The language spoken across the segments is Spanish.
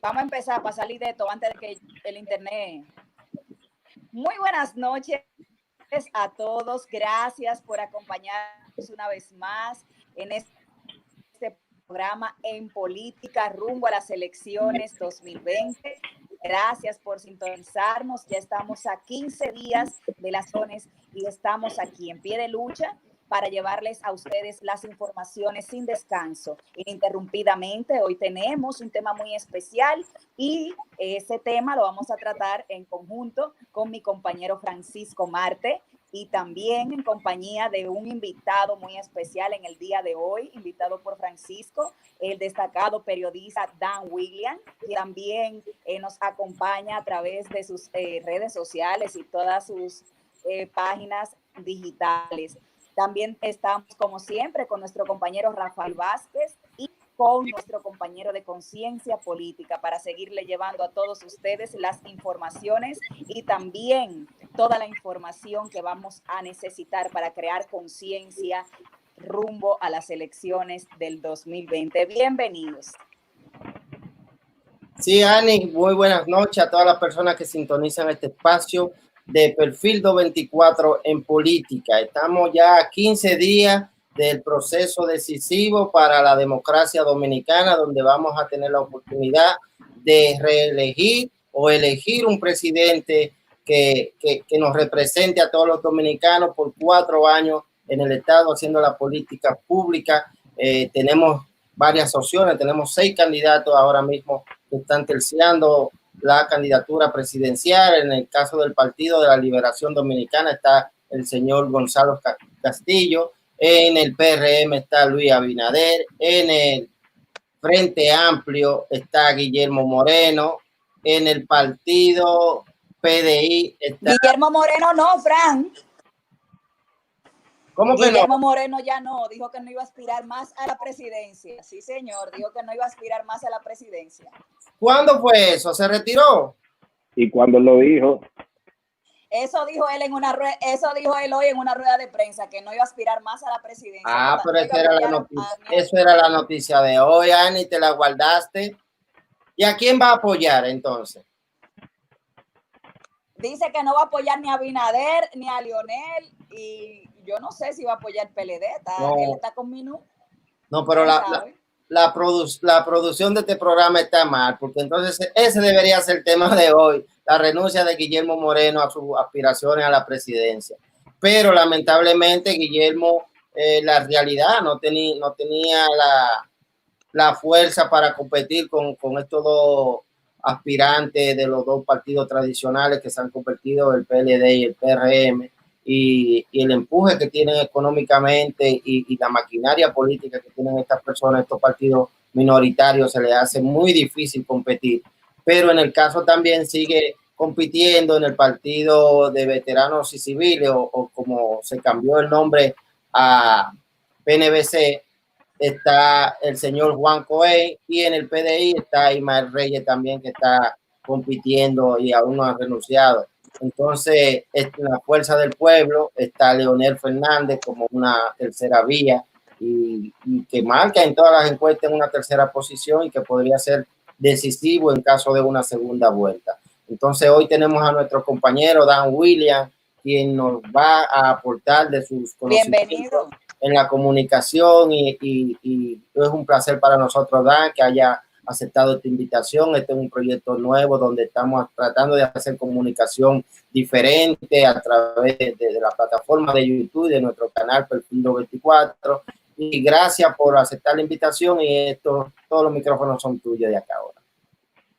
Vamos a empezar para salir de esto antes de que el internet. Muy buenas noches a todos. Gracias por acompañarnos una vez más en este programa En Política rumbo a las elecciones 2020. Gracias por sintonizarnos. Ya estamos a 15 días de las elecciones y estamos aquí en pie de lucha para llevarles a ustedes las informaciones sin descanso, ininterrumpidamente. Hoy tenemos un tema muy especial y ese tema lo vamos a tratar en conjunto con mi compañero Francisco Marte y también en compañía de un invitado muy especial en el día de hoy, invitado por Francisco, el destacado periodista Dan William, que también nos acompaña a través de sus redes sociales y todas sus páginas digitales. También estamos, como siempre, con nuestro compañero Rafael Vázquez y con nuestro compañero de Conciencia Política para seguirle llevando a todos ustedes las informaciones y también toda la información que vamos a necesitar para crear conciencia rumbo a las elecciones del 2020. Bienvenidos. Sí, Ani, muy buenas noches a todas las personas que sintonizan este espacio de Perfil 224 en política. Estamos ya a 15 días del proceso decisivo para la democracia dominicana, donde vamos a tener la oportunidad de reelegir o elegir un presidente que nos represente a todos los dominicanos por 4 años en el Estado haciendo la política pública. Tenemos varias opciones, tenemos 6 candidatos ahora mismo que están terciando la candidatura presidencial. En el caso del Partido de la Liberación Dominicana está el señor Gonzalo Castillo, en el PRM está Luis Abinader, en el Frente Amplio está Guillermo Moreno, en el Partido PDI está... Guillermo Moreno no, Fran. ¿Cómo que Guillermo no? Moreno ya no, dijo que no iba a aspirar más a la presidencia. Sí, señor, dijo que no iba a aspirar más a la presidencia. ¿Cuándo fue eso? ¿Se retiró? ¿Y cuándo lo dijo? Eso dijo él hoy en una rueda de prensa, que no iba a aspirar más a la presidencia. Ah, pero no esa era la noticia. Eso era la noticia de hoy, Ani, te la guardaste. ¿Y a quién va a apoyar entonces? Dice que no va a apoyar ni a Abinader ni a Lionel y yo no sé si va a apoyar PLD. Él está con Minú. No, pero la producción de este programa está mal, porque entonces ese debería ser el tema de hoy, la renuncia de Guillermo Moreno a sus aspiraciones a la presidencia. Pero lamentablemente Guillermo, la realidad, no tenía la fuerza para competir con estos dos aspirantes de los dos partidos tradicionales que se han convertido, el PLD y el PRM, y el empuje que tienen económicamente y la maquinaria política que tienen estas personas, estos partidos minoritarios, se les hace muy difícil competir. Pero en el caso también sigue compitiendo en el Partido de Veteranos y Civiles, o como se cambió el nombre a PNVC, está el señor Juan Coey, y en el PDI está Ismael Reyes también, que está compitiendo y aún no ha renunciado. Entonces, en la fuerza del pueblo está Leonel Fernández como una tercera vía y que marca en todas las encuestas en una tercera posición y que podría ser decisivo en caso de una segunda vuelta. Entonces, hoy tenemos a nuestro compañero Dan William, quien nos va a aportar de sus conocimientos. Bienvenido. En la comunicación y es un placer para nosotros, Dan, que haya aceptado esta invitación. Este es un proyecto nuevo donde estamos tratando de hacer comunicación diferente a través de la plataforma de YouTube, de nuestro canal Perfil 224. Y gracias por aceptar la invitación, y todos los micrófonos son tuyos de acá ahora.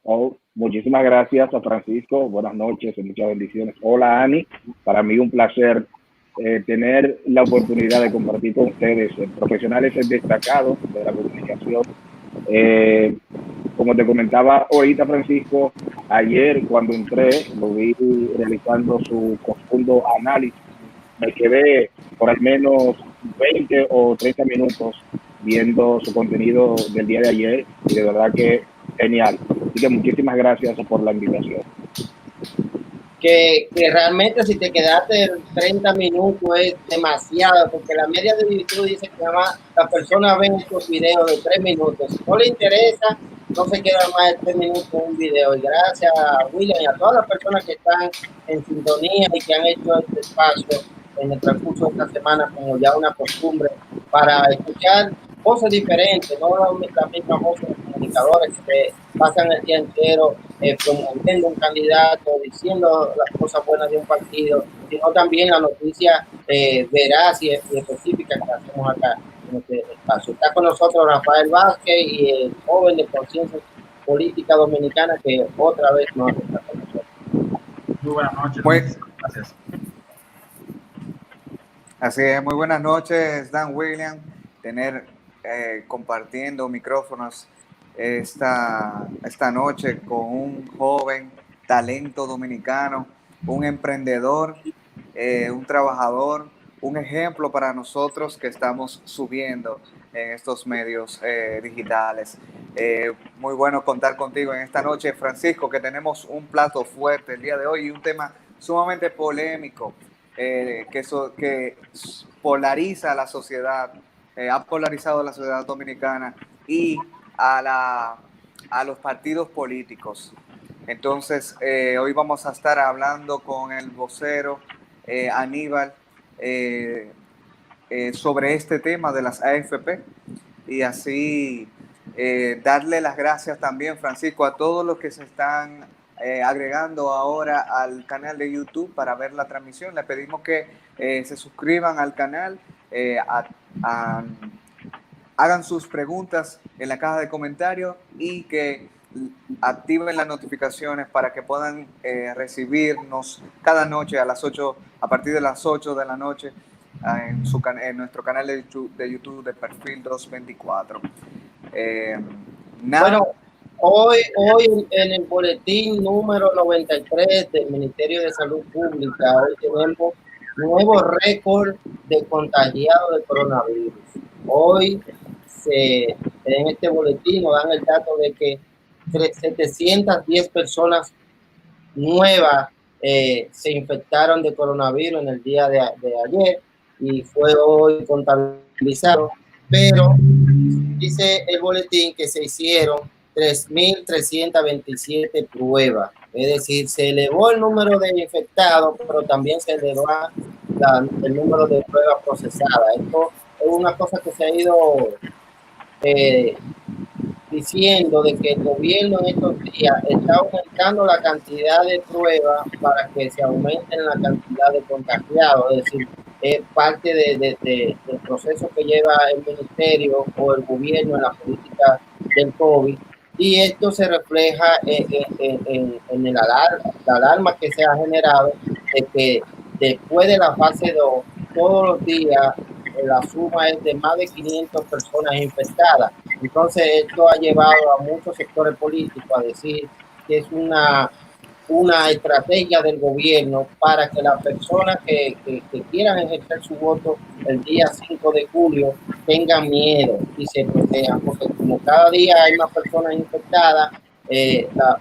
Oh, muchísimas gracias a Francisco. Buenas noches y muchas bendiciones. Hola, Ani. Para mí un placer tener la oportunidad de compartir con ustedes, profesionales destacados de la comunicación. Como te comentaba ahorita, Francisco, ayer cuando entré, lo vi realizando su profundo análisis. Me quedé por al menos 20 o 30 minutos viendo su contenido del día de ayer y de verdad que genial. Así que muchísimas gracias por la invitación. Que realmente si te quedaste 30 minutos es demasiado, porque la media de YouTube dice que las personas ven estos videos de 3 minutos. Si no le interesa, no se queda más de 3 minutos un video. Y gracias a William y a todas las personas que están en sintonía y que han hecho este espacio en el transcurso de esta semana como ya una costumbre para escuchar voces diferentes, no las mismas voces de comunicadores que pasan el día entero promoviendo un candidato, diciendo las cosas buenas de un partido, sino también la noticia veraz y específica que hacemos acá en este espacio. Está con nosotros Rafael Vázquez y el joven de conciencia política dominicana que otra vez nos está con nosotros. Muy buenas noches. Gracias. Así es, muy buenas noches, Dan William. Compartiendo micrófonos esta noche con un joven talento dominicano, un emprendedor, un trabajador, un ejemplo para nosotros que estamos subiendo en estos medios digitales. Muy bueno contar contigo en esta noche, Francisco, que tenemos un plato fuerte el día de hoy y un tema sumamente polémico que polariza a la sociedad, ha polarizado a la sociedad dominicana y a los partidos políticos. Entonces, hoy vamos a estar hablando con el vocero Aníbal sobre este tema de las AFP y así darle las gracias también, Francisco, a todos los que se están agregando ahora al canal de YouTube para ver la transmisión. Le pedimos que se suscriban al canal, hagan sus preguntas en la caja de comentarios y que activen las notificaciones para que puedan recibirnos cada noche a partir de las 8 de la noche en nuestro canal de YouTube de Perfil 224. Bueno, hoy en el boletín número 93 del Ministerio de Salud Pública, hoy tenemos nuevo récord de contagiados de coronavirus. Hoy en este boletín nos dan el dato de que 710 personas nuevas se infectaron de coronavirus en el día de ayer y fue hoy contabilizado, pero dice el boletín que se hicieron 3.327 pruebas, es decir, se elevó el número de infectados, pero también se elevó el número de pruebas procesadas. Esto es una cosa que se ha ido diciendo de que el gobierno en estos días está aumentando la cantidad de pruebas para que se aumente la cantidad de contagiados, es decir, es parte del proceso que lleva el ministerio o el gobierno en la política del COVID, y esto se refleja en la alarma que se ha generado de que después de la fase 2, todos los días la suma es de más de 500 personas infectadas. Entonces esto ha llevado a muchos sectores políticos a decir que es una estrategia del gobierno para que las personas que quieran ejercer su voto el día 5 de julio tengan miedo y se protejan, porque como cada día hay más personas infectadas,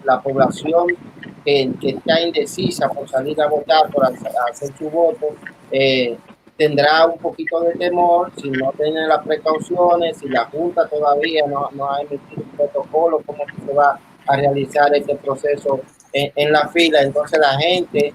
la población que está indecisa por salir a votar, por hacer su voto, tendrá un poquito de temor si no tiene las precauciones, si la Junta todavía no ha emitido un protocolo como que se va a realizar este proceso en la fila. Entonces la gente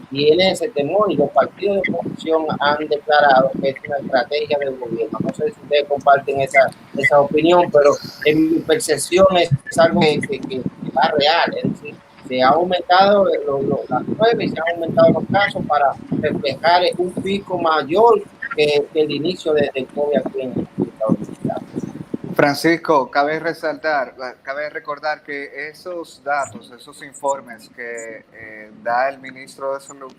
tiene ese temor y los partidos de oposición han declarado que es una estrategia del gobierno. No sé si ustedes comparten esa opinión, pero en mi percepción es algo que está real, es decir, se ha aumentado las pruebas y se han aumentado los casos para reflejar un pico mayor que el inicio del COVID aquí en Estados Unidos. Francisco, cabe recordar que esos datos, esos informes que da el ministro de Salud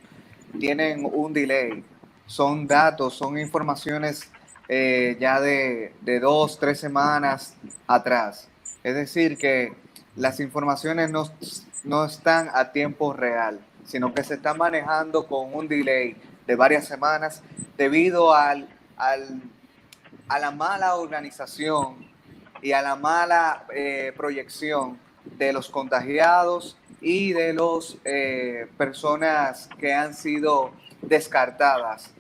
tienen un delay. Son datos, son informaciones ya de 2-3 semanas atrás. Es decir, que las informaciones no están a tiempo real, sino que se están manejando con un delay de varias semanas debido a la mala organización y a la mala proyección de los contagiados y de las personas que han sido descartadas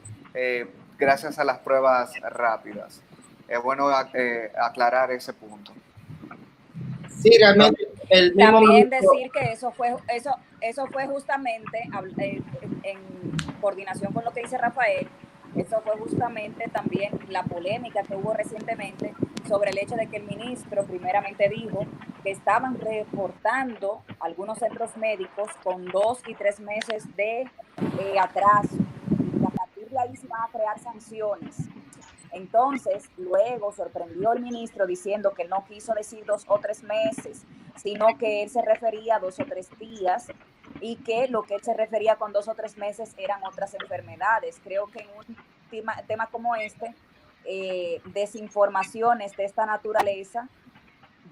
gracias a las pruebas rápidas. Es bueno aclarar ese punto. Sí, realmente el mismo También ministro, decir que eso fue justamente en coordinación con lo que dice Rafael. Eso fue justamente también la polémica que hubo recientemente sobre el hecho de que el ministro primeramente dijo que estaban reportando algunos centros médicos con 2 y 3 meses de atraso, y a partir de ahí se van a crear sanciones. Entonces, luego sorprendió el ministro diciendo que no quiso decir 2 o 3 meses, sino que él se refería a 2 o 3 días, y que lo que él se refería con 2 o 3 meses eran otras enfermedades. Creo que en un tema como este, desinformaciones de esta naturaleza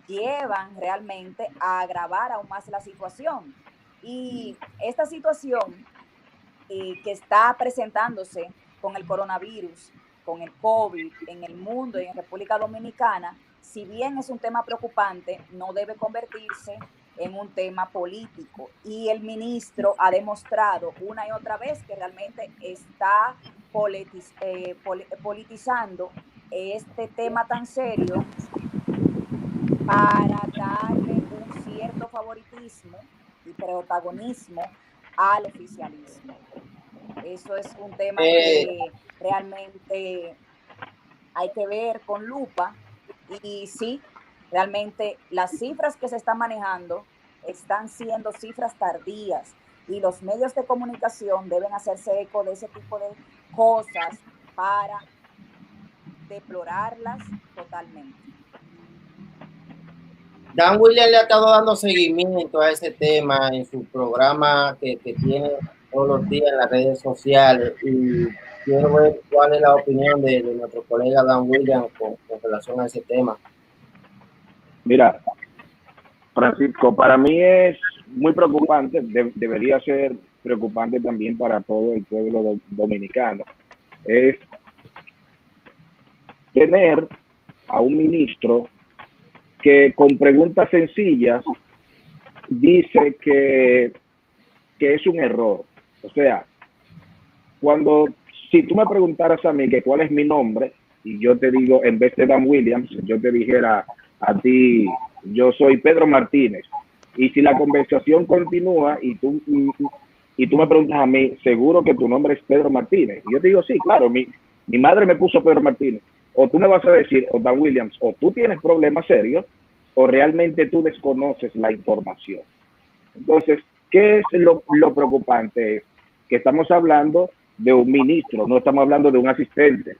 llevan realmente a agravar aún más la situación. Y esta situación que está presentándose con el coronavirus, con el COVID en el mundo y en República Dominicana, si bien es un tema preocupante, no debe convertirse en un tema político. Y el ministro ha demostrado una y otra vez que realmente está politizando este tema tan serio para darle un cierto favoritismo y protagonismo al oficialismo. Eso es un tema que realmente hay que ver con lupa, y sí, realmente las cifras que se están manejando están siendo cifras tardías, y los medios de comunicación deben hacerse eco de ese tipo de cosas para deplorarlas totalmente. Dan William le ha estado dando seguimiento a ese tema en su programa que tiene todos los días en las redes sociales, y quiero ver cuál es la opinión de nuestro colega Dan William con relación a ese tema. Mira, Francisco, para mí es muy preocupante, debería ser preocupante también para todo el pueblo dominicano. Es tener a un ministro que con preguntas sencillas dice que es un error. O sea, si tú me preguntaras a mí que cuál es mi nombre, y yo te digo, en vez de Dan Williams, yo te dijera a ti, yo soy Pedro Martínez, y si la conversación continúa y tú me preguntas a mí, seguro que tu nombre es Pedro Martínez, y yo te digo, sí, claro, mi madre me puso Pedro Martínez, o tú me vas a decir, o Dan Williams, o tú tienes problemas serios, o realmente tú desconoces la información. Entonces, ¿qué es lo preocupante? Que estamos hablando de un ministro, no estamos hablando de un asistente,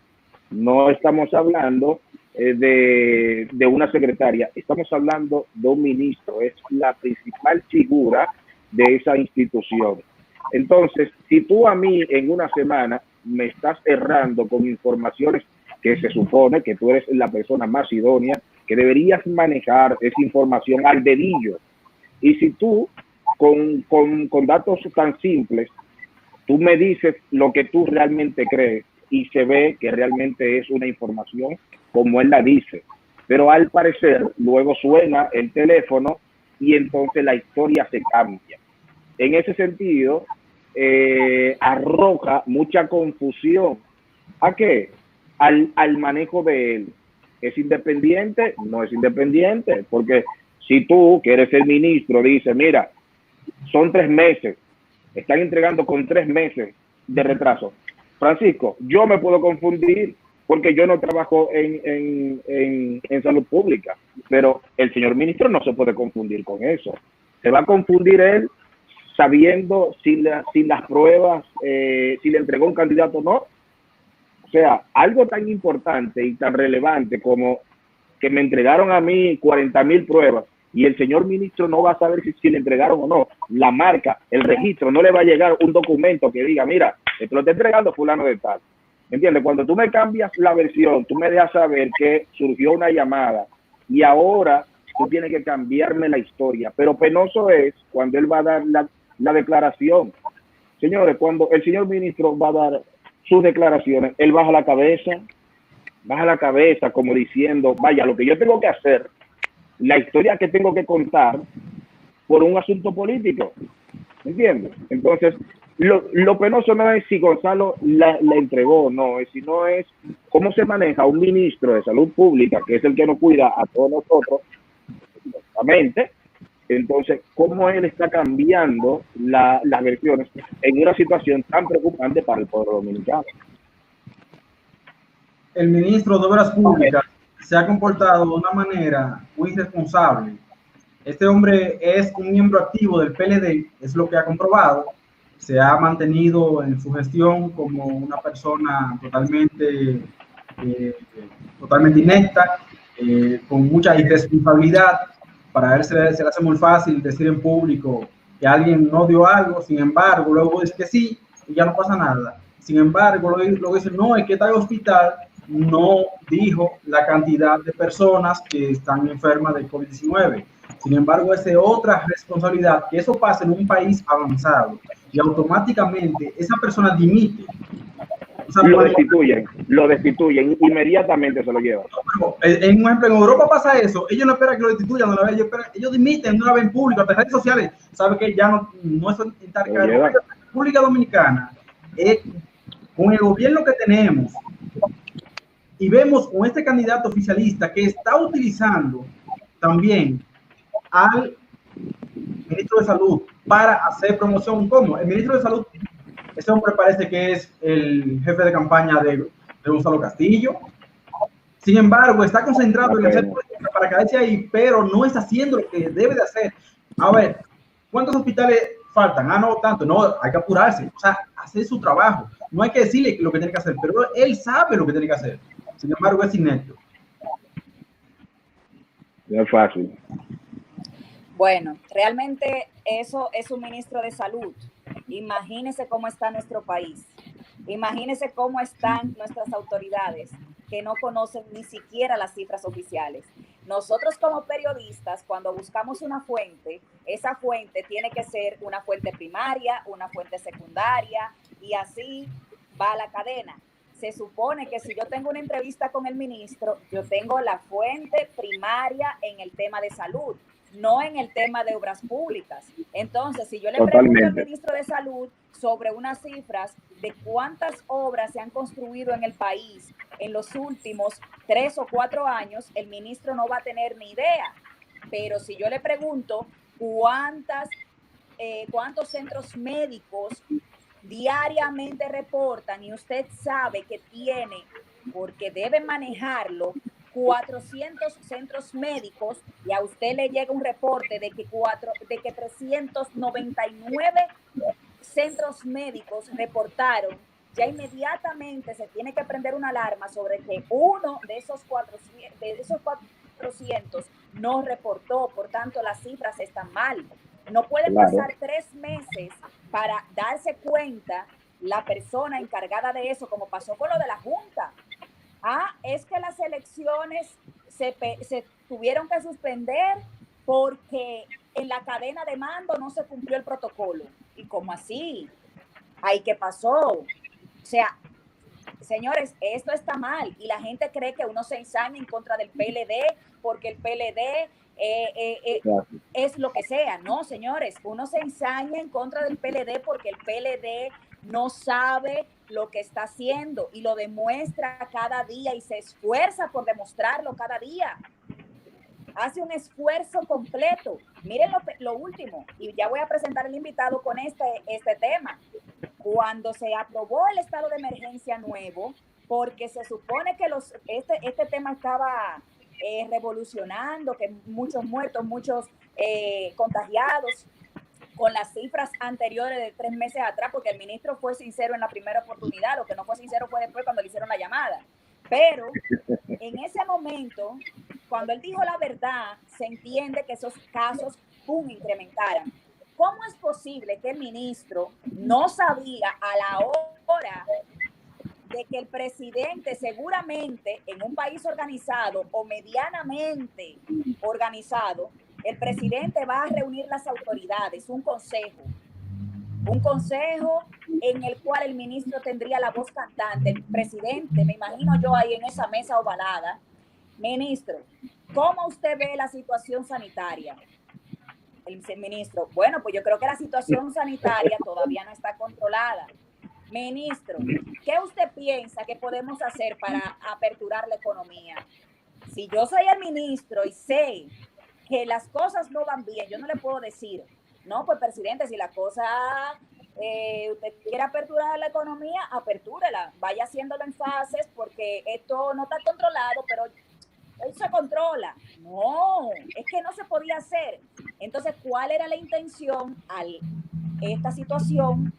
no estamos hablando de una secretaria, estamos hablando de un ministro, es la principal figura de esa institución. Entonces, si tú a mí en una semana me estás errando con informaciones que se supone que tú eres la persona más idónea, que deberías manejar esa información al dedillo, y si tú con datos tan simples, tú me dices lo que tú realmente crees y se ve que realmente es una información como él la dice, pero al parecer luego suena el teléfono y entonces la historia se cambia. En ese sentido, arroja mucha confusión. ¿A qué? Al manejo de él. ¿Es independiente? No es independiente, porque si tú, que eres el ministro, dices, mira, son 3 meses, están entregando con 3 meses de retraso. Francisco, yo me puedo confundir porque yo no trabajo en salud pública, pero el señor ministro no se puede confundir con eso. Se va a confundir él sabiendo si las pruebas, si le entregó un candidato o no. O sea, algo tan importante y tan relevante como que me entregaron a mí 40,000 pruebas y el señor ministro no va a saber si le entregaron o no. La marca, el registro, no le va a llegar un documento que diga, mira, esto lo está entregando fulano de tal. ¿Entiendes? Cuando tú me cambias la versión, tú me dejas saber que surgió una llamada y ahora tú tienes que cambiarme la historia. Pero penoso es cuando él va a dar la declaración. Señores, cuando el señor ministro va a dar sus declaraciones, él baja la cabeza como diciendo, vaya, lo que yo tengo que hacer, la historia que tengo que contar por un asunto político. ¿Entiendes? Entonces, lo penoso no es si Gonzalo la entregó o no, sino es cómo se maneja un ministro de salud pública, que es el que nos cuida a todos nosotros, correctamente. Entonces, ¿cómo él está cambiando las versiones en una situación tan preocupante para el pueblo dominicano? El ministro de Obras Públicas se ha comportado de una manera muy irresponsable. Este hombre es un miembro activo del PLD, es lo que ha comprobado. Se ha mantenido en su gestión como una persona totalmente inecta, con mucha irresponsabilidad. Para él se le hace muy fácil decir en público que alguien no dio algo, sin embargo, luego dice que sí y ya no pasa nada. Sin embargo, luego dice, no, es que tal hospital no dijo la cantidad de personas que están enfermas de COVID-19. Sin embargo, esa es otra responsabilidad, que eso pasa en un país avanzado y automáticamente esa persona dimite. O sea, lo destituyen, inmediatamente se lo llevan. En un ejemplo, en Europa pasa eso, ellos no esperan que lo destituyan, no la vez, ellos dimiten una vez en público, en redes sociales, sabe que ya no es estar en la República Dominicana, con el gobierno que tenemos, y vemos con este candidato oficialista que está utilizando también al ministro de Salud para hacer promoción. ¿Cómo? El ministro de Salud, ese hombre parece que es el jefe de campaña de Gonzalo Castillo. Sin embargo, está concentrado en hacer política para caerse ahí, pero no está haciendo lo que debe de hacer. A ver, ¿cuántos hospitales faltan? Ah, no, tanto. No, hay que apurarse. O sea, hacer su trabajo. No hay que decirle lo que tiene que hacer, pero él sabe lo que tiene que hacer. Sin embargo, es inepto. No es fácil. Bueno, realmente eso es un ministro de salud. Imagínese cómo está nuestro país. Imagínese cómo están nuestras autoridades que no conocen ni siquiera las cifras oficiales. Nosotros como periodistas, cuando buscamos una fuente, esa fuente tiene que ser una fuente primaria, una fuente secundaria, y así va la cadena. Se supone que si yo tengo una entrevista con el ministro, yo tengo la fuente primaria en el tema de salud, no en el tema de obras públicas. Entonces, si yo le pregunto al ministro de Salud sobre unas cifras de cuántas obras se han construido en el país en los últimos 3 o 4 años, el ministro no va a tener ni idea. Pero si yo le pregunto cuántos centros médicos diariamente reportan y usted sabe que tiene, porque debe manejarlo, 400 centros médicos, y a usted le llega un reporte de que 399 centros médicos reportaron, ya inmediatamente se tiene que prender una alarma sobre que uno de esos 400 no reportó. Por tanto, las cifras están mal. No puede pasar 3 meses para darse cuenta la persona encargada de eso, como pasó con lo de la Junta. Es que las elecciones se tuvieron que suspender porque en la cadena de mando no se cumplió el protocolo. ¿Y cómo así? ¿Ay, qué pasó? O sea, señores, esto está mal y la gente cree que uno se ensaña en contra del PLD porque el PLD es lo que sea. No, señores, uno se ensaña en contra del PLD porque el PLD no sabe lo que está haciendo y lo demuestra cada día y se esfuerza por demostrarlo cada día. Hace un esfuerzo completo. Miren lo último, y ya voy a presentar al invitado con este tema. Cuando se aprobó el estado de emergencia nuevo, porque se supone que este tema estaba revolucionando, que muchos muertos, muchos contagiados, con las cifras anteriores de 3 meses atrás, porque el ministro fue sincero en la primera oportunidad, lo que no fue sincero fue después cuando le hicieron la llamada. Pero en ese momento, cuando él dijo la verdad, se entiende que esos casos incrementaran. ¿Cómo es posible que el ministro no sabía a la hora de que el presidente seguramente en un país organizado o medianamente organizado, el presidente va a reunir las autoridades, un consejo en el cual el ministro tendría la voz cantante, el presidente, me imagino yo ahí en esa mesa ovalada, ministro, ¿cómo usted ve la situación sanitaria? El ministro, bueno, pues yo creo que la situación sanitaria todavía no está controlada. Ministro, ¿qué usted piensa que podemos hacer para aperturar la economía? Si yo soy el ministro y sé que las cosas no van bien, yo no le puedo decir, no, pues presidente, si la cosa, usted quiere aperturar la economía, apertúrela, vaya haciéndolo en fases porque esto no está controlado, pero él se controla. No, es que no se podía hacer. Entonces, ¿cuál era la intención al esta situación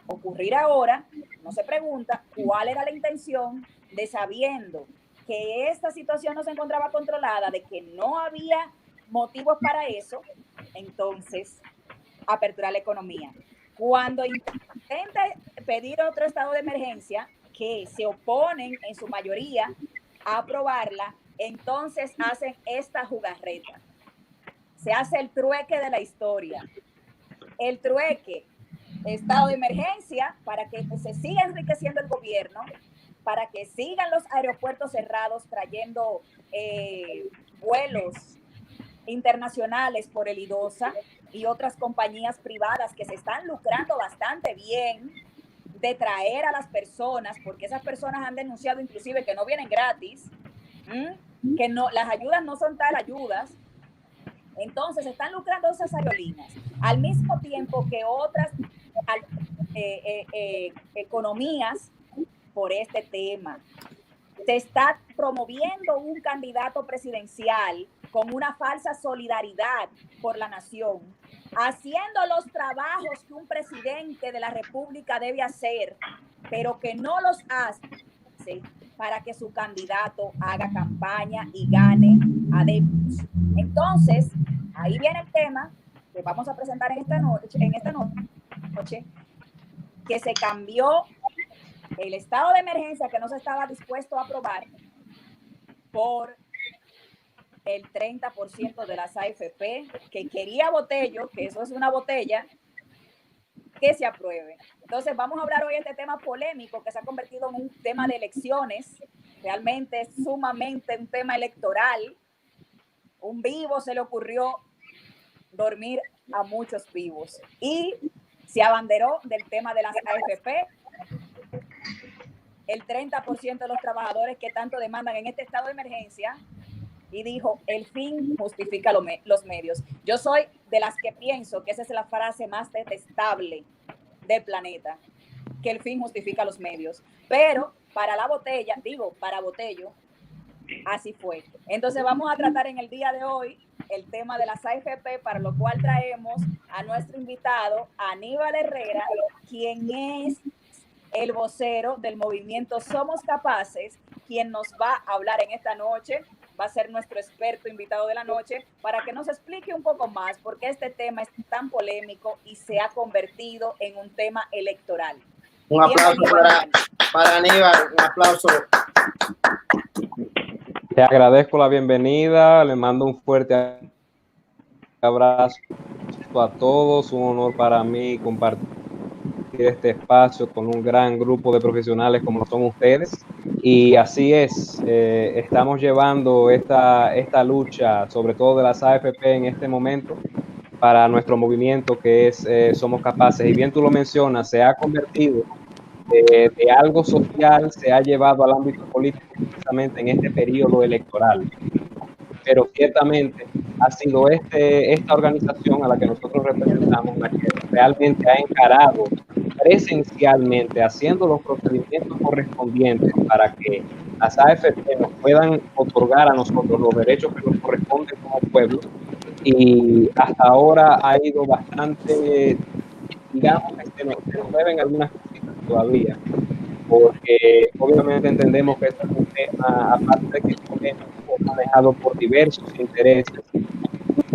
ocurrir ahora? No se pregunta cuál era la intención de, sabiendo que esta situación no se encontraba controlada, de que no había motivos para eso, entonces aperturar la economía. Cuando intenta pedir otro estado de emergencia, que se oponen en su mayoría a aprobarla, entonces hacen esta jugarreta. Se hace el trueque de la historia. El trueque, estado de emergencia, para que se siga enriqueciendo el gobierno, para que sigan los aeropuertos cerrados trayendo vuelos internacionales por el IDOSA y otras compañías privadas que se están lucrando bastante bien de traer a las personas, porque esas personas han denunciado inclusive que no vienen gratis, que no, las ayudas no son tal ayudas. Entonces están lucrando esas aerolíneas al mismo tiempo que otras economías por este tema. Se está promoviendo un candidato presidencial con una falsa solidaridad por la nación, haciendo los trabajos que un presidente de la República debe hacer, pero que no los hace para que su candidato haga campaña y gane adeptos. Entonces, ahí viene el tema que vamos a presentar en esta noche, que se cambió el estado de emergencia que no se estaba dispuesto a aprobar por el 30% de las AFP que quería Botello, que eso es una botella, que se apruebe. Entonces vamos a hablar hoy de este tema polémico que se ha convertido en un tema de elecciones, realmente es sumamente un tema electoral. Un vivo se le ocurrió dormir a muchos vivos y se abanderó del tema de las AFP. El 30% de los trabajadores que tanto demandan en este estado de emergencia, y dijo, el fin justifica los medios. Yo soy de las que pienso que esa es la frase más detestable del planeta, que el fin justifica los medios. Pero para la botella, para Botello, así fue. Entonces vamos a tratar en el día de hoy el tema de las AFP, para lo cual traemos a nuestro invitado, Aníbal Herrera, quien es el vocero del movimiento Somos Capaces, quien nos va a hablar en esta noche, va a ser nuestro experto invitado de la noche, para que nos explique un poco más por qué este tema es tan polémico y se ha convertido en un tema electoral. Un aplauso para Aníbal, un aplauso. Te agradezco la bienvenida, le mando un fuerte abrazo a todos, un honor para mí compartir este espacio con un gran grupo de profesionales como son ustedes, y así es, estamos llevando esta lucha, sobre todo de las AFP en este momento, para nuestro movimiento que es Somos Capaces, y bien tú lo mencionas, se ha convertido de algo social, se ha llevado al ámbito político precisamente en este periodo electoral, pero ciertamente ha sido esta organización a la que nosotros representamos la que realmente ha encarado presencialmente, haciendo los procedimientos correspondientes para que las AFP nos puedan otorgar a nosotros los derechos que nos corresponden como pueblo, y hasta ahora ha ido bastante, digamos, que nos deben algunas cositas todavía, porque obviamente entendemos que este es un tema, aparte de que es un tema manejado por diversos intereses,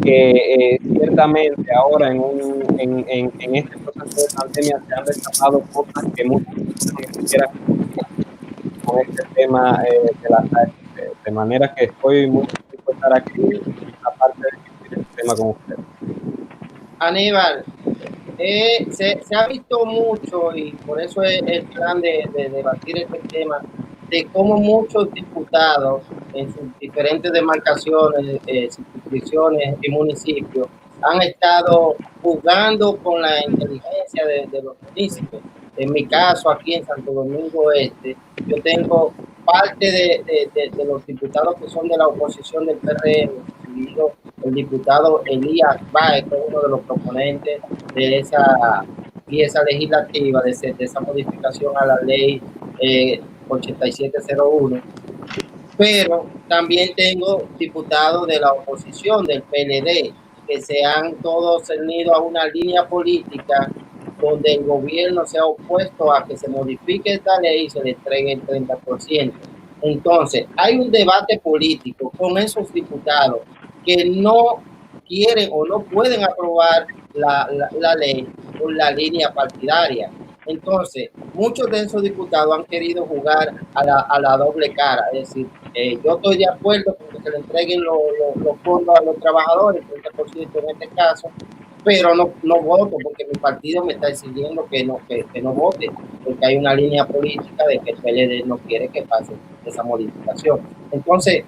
que ciertamente ahora en este proceso de pandemia se han destapado cosas que muchos ni siquiera con este tema de la AFP, de manera que estoy muy feliz de estar aquí, aparte de discutir este tema con ustedes. Aníbal, se ha visto mucho, y por eso es el plan de debatir este tema, de cómo muchos diputados en sus diferentes demarcaciones, circunscripciones y municipios han estado jugando con la inteligencia de los municipios. En mi caso, aquí en Santo Domingo Este, yo tengo parte de los diputados que son de la oposición del PRM, incluido el diputado Elías Báez, que es uno de los proponentes de esa pieza legislativa, de esa modificación a la ley 8701. Pero también tengo diputados de la oposición, del PLD, que se han todos unido a una línea política donde el gobierno se ha opuesto a que se modifique esta ley y se le entregue el 30%. Entonces, hay un debate político con esos diputados que no quieren o no pueden aprobar la ley con la línea partidaria. Entonces, muchos de esos diputados han querido jugar a la doble cara, es decir, yo estoy de acuerdo con que se le entreguen los fondos a los trabajadores, el 30% en este caso, pero no voto porque mi partido me está exigiendo que no vote, porque hay una línea política de que el PLD no quiere que pase esa modificación. Entonces,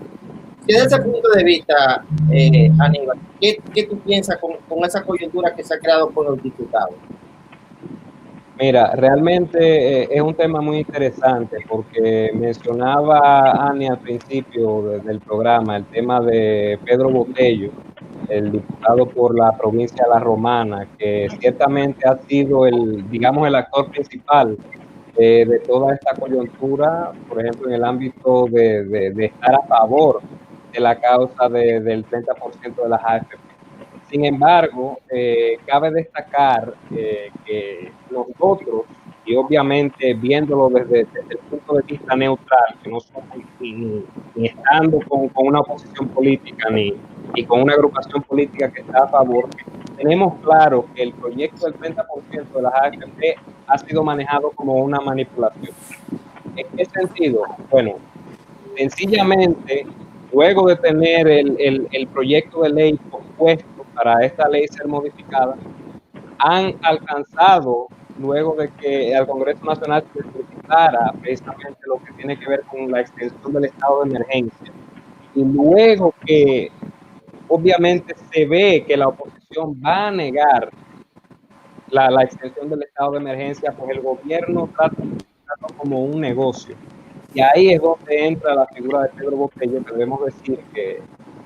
desde ese punto de vista, Aníbal, ¿qué tú piensas con esa coyuntura que se ha creado con los diputados? Mira, realmente es un tema muy interesante porque mencionaba Ani al principio del programa el tema de Pedro Botello, el diputado por la provincia de La Romana, que ciertamente ha sido digamos, el actor principal de toda esta coyuntura, por ejemplo, en el ámbito de estar a favor de la causa del 30% de las AFP. Sin embargo, cabe destacar que nosotros, y obviamente viéndolo desde el punto de vista neutral, que no somos ni estando con una oposición política ni con una agrupación política que está a favor, tenemos claro que el proyecto del 30% de las AFP ha sido manejado como una manipulación. ¿En qué sentido? Bueno, sencillamente, luego de tener el proyecto de ley propuesto para esta ley ser modificada, han alcanzado, luego de que al Congreso Nacional se solicitara precisamente lo que tiene que ver con la extensión del estado de emergencia, y luego que obviamente se ve que la oposición va a negar la extensión del estado de emergencia, pues el gobierno trata de utilizarlo como un negocio. Y ahí es donde entra la figura de Pedro Botello, que debemos decir que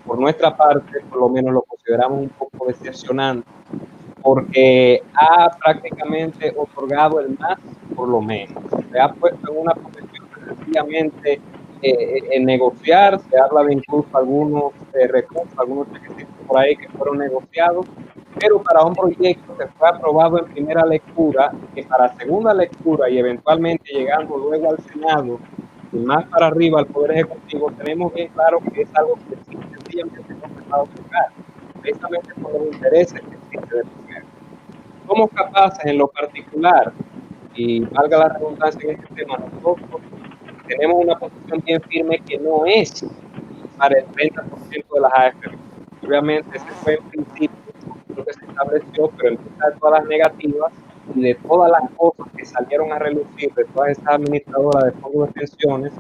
por nuestra parte, por lo menos lo consideramos un poco decepcionante, porque ha prácticamente otorgado el más por lo menos. Se ha puesto en una posición de sencillamente negociar, se habla de incluso algunos recursos, algunos requisitos por ahí que fueron negociados, pero para un proyecto que fue aprobado en primera lectura, que para segunda lectura y eventualmente llegando luego al Senado y más para arriba al Poder Ejecutivo, tenemos bien claro que es algo que sencillamente no se va a otorgar, precisamente por los intereses que existen de primero. Somos capaces en lo particular, y valga la redundancia en este tema, nosotros tenemos una posición bien firme que no es para el 30% de las AFP. Obviamente ese fue el principio lo que se estableció, pero en vista de todas las negativas y de todas las cosas que salieron a relucir de todas estas administradoras de fondos de pensiones,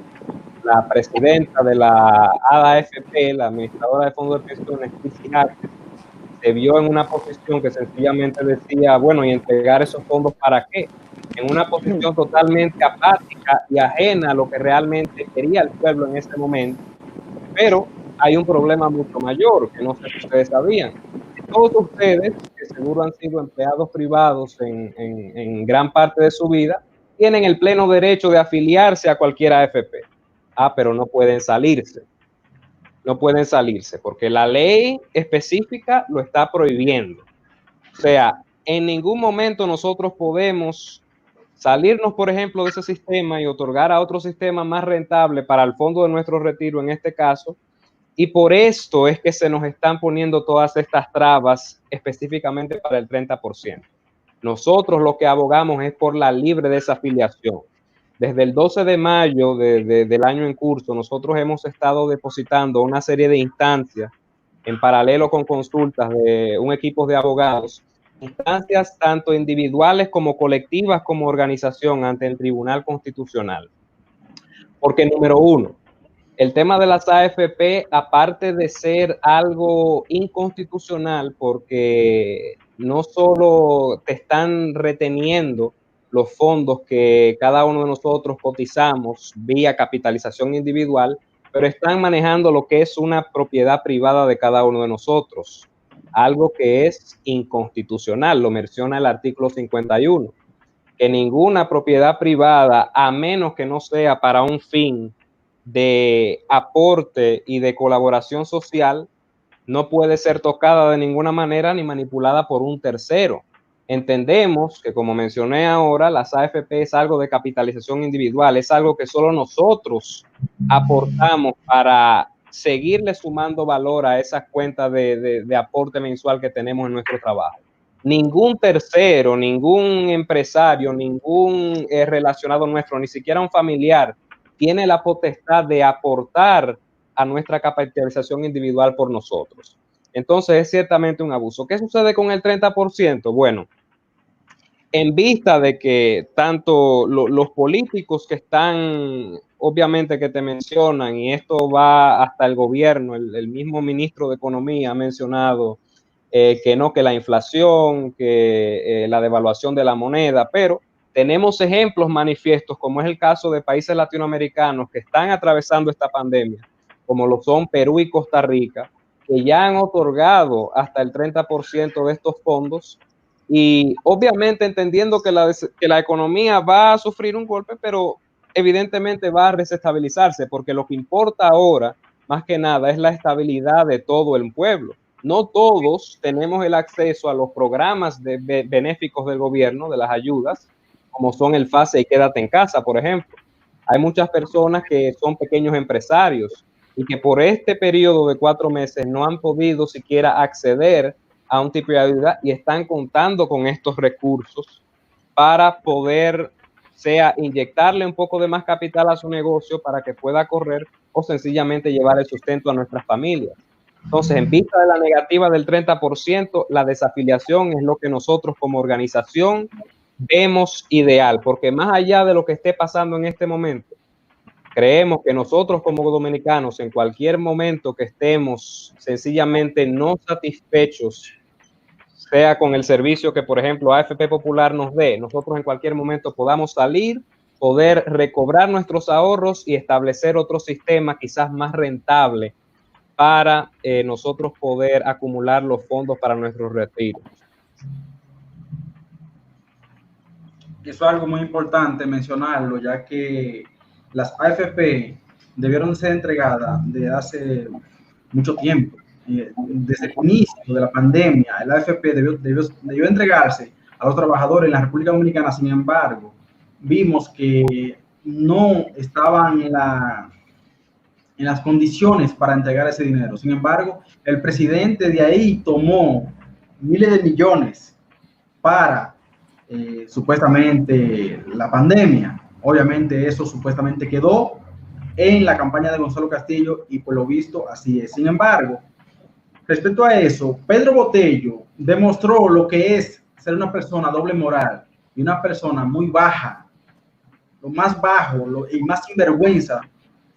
la presidenta de la AFP, la administradora de fondos de pensiones, Cristi Harker, se vio en una posición que sencillamente decía, bueno, ¿y entregar esos fondos para qué? En una posición totalmente apática y ajena a lo que realmente quería el pueblo en ese momento. Pero hay un problema mucho mayor, que no sé si ustedes sabían. Todos ustedes, que seguro han sido empleados privados en gran parte de su vida, tienen el pleno derecho de afiliarse a cualquier AFP. Pero no pueden salirse. No pueden salirse porque la ley específica lo está prohibiendo. O sea, en ningún momento nosotros podemos salirnos, por ejemplo, de ese sistema y otorgar a otro sistema más rentable para el fondo de nuestro retiro en este caso. Y por esto es que se nos están poniendo todas estas trabas específicamente para el 30%. Nosotros lo que abogamos es por la libre desafiliación. Desde el 12 de mayo del año en curso, nosotros hemos estado depositando una serie de instancias en paralelo con consultas de un equipo de abogados, instancias tanto individuales como colectivas como organización ante el Tribunal Constitucional. Porque número uno, el tema de las AFP, aparte de ser algo inconstitucional, porque no solo te están reteniendo los fondos que cada uno de nosotros cotizamos vía capitalización individual, pero están manejando lo que es una propiedad privada de cada uno de nosotros, algo que es inconstitucional, lo menciona el artículo 51, que ninguna propiedad privada, a menos que no sea para un fin de aporte y de colaboración social, no puede ser tocada de ninguna manera ni manipulada por un tercero. Entendemos que, como mencioné ahora, las AFP es algo de capitalización individual, es algo que solo nosotros aportamos para seguirle sumando valor a esas cuentas de aporte mensual que tenemos en nuestro trabajo. Ningún tercero, ningún empresario, ningún relacionado nuestro, ni siquiera un familiar, tiene la potestad de aportar a nuestra capitalización individual por nosotros. Entonces es ciertamente un abuso. ¿Qué sucede con el 30%? Bueno, en vista de que tanto los políticos que están, obviamente que te mencionan, y esto va hasta el gobierno, el mismo ministro de Economía ha mencionado que no, que la inflación, que la devaluación de la moneda, pero tenemos ejemplos manifiestos, como es el caso de países latinoamericanos que están atravesando esta pandemia, como lo son Perú y Costa Rica, que ya han otorgado hasta el 30% de estos fondos, y obviamente entendiendo que la economía va a sufrir un golpe, pero evidentemente va a desestabilizarse, porque lo que importa ahora, más que nada, es la estabilidad de todo el pueblo. No todos tenemos el acceso a los programas benéficos del gobierno, de las ayudas, como son el FASE y Quédate en Casa, por ejemplo. Hay muchas personas que son pequeños empresarios y que por este periodo de 4 meses no han podido siquiera acceder a un tipo de ayuda y están contando con estos recursos para poder, sea inyectarle un poco de más capital a su negocio para que pueda correr, o sencillamente llevar el sustento a nuestras familias. Entonces, en vista de la negativa del 30%, la desafiliación es lo que nosotros como organización vemos ideal, porque más allá de lo que esté pasando en este momento, creemos que nosotros como dominicanos, en cualquier momento que estemos sencillamente no satisfechos, sea con el servicio que, por ejemplo, AFP Popular nos dé, nosotros en cualquier momento podamos salir, poder recobrar nuestros ahorros y establecer otro sistema quizás más rentable para nosotros poder acumular los fondos para nuestros retiros. Eso es algo muy importante mencionarlo, ya que las AFP debieron ser entregadas desde hace mucho tiempo. Desde el inicio de la pandemia, el AFP debió entregarse a los trabajadores en la República Dominicana. Sin embargo, vimos que no estaban en las condiciones para entregar ese dinero. Sin embargo, el presidente de ahí tomó miles de millones para supuestamente la pandemia. Obviamente eso supuestamente quedó en la campaña de Gonzalo Castillo y por lo visto así es. Sin embargo, respecto a eso, Pedro Botello demostró lo que es ser una persona doble moral y una persona muy baja. Lo más bajo y más sinvergüenza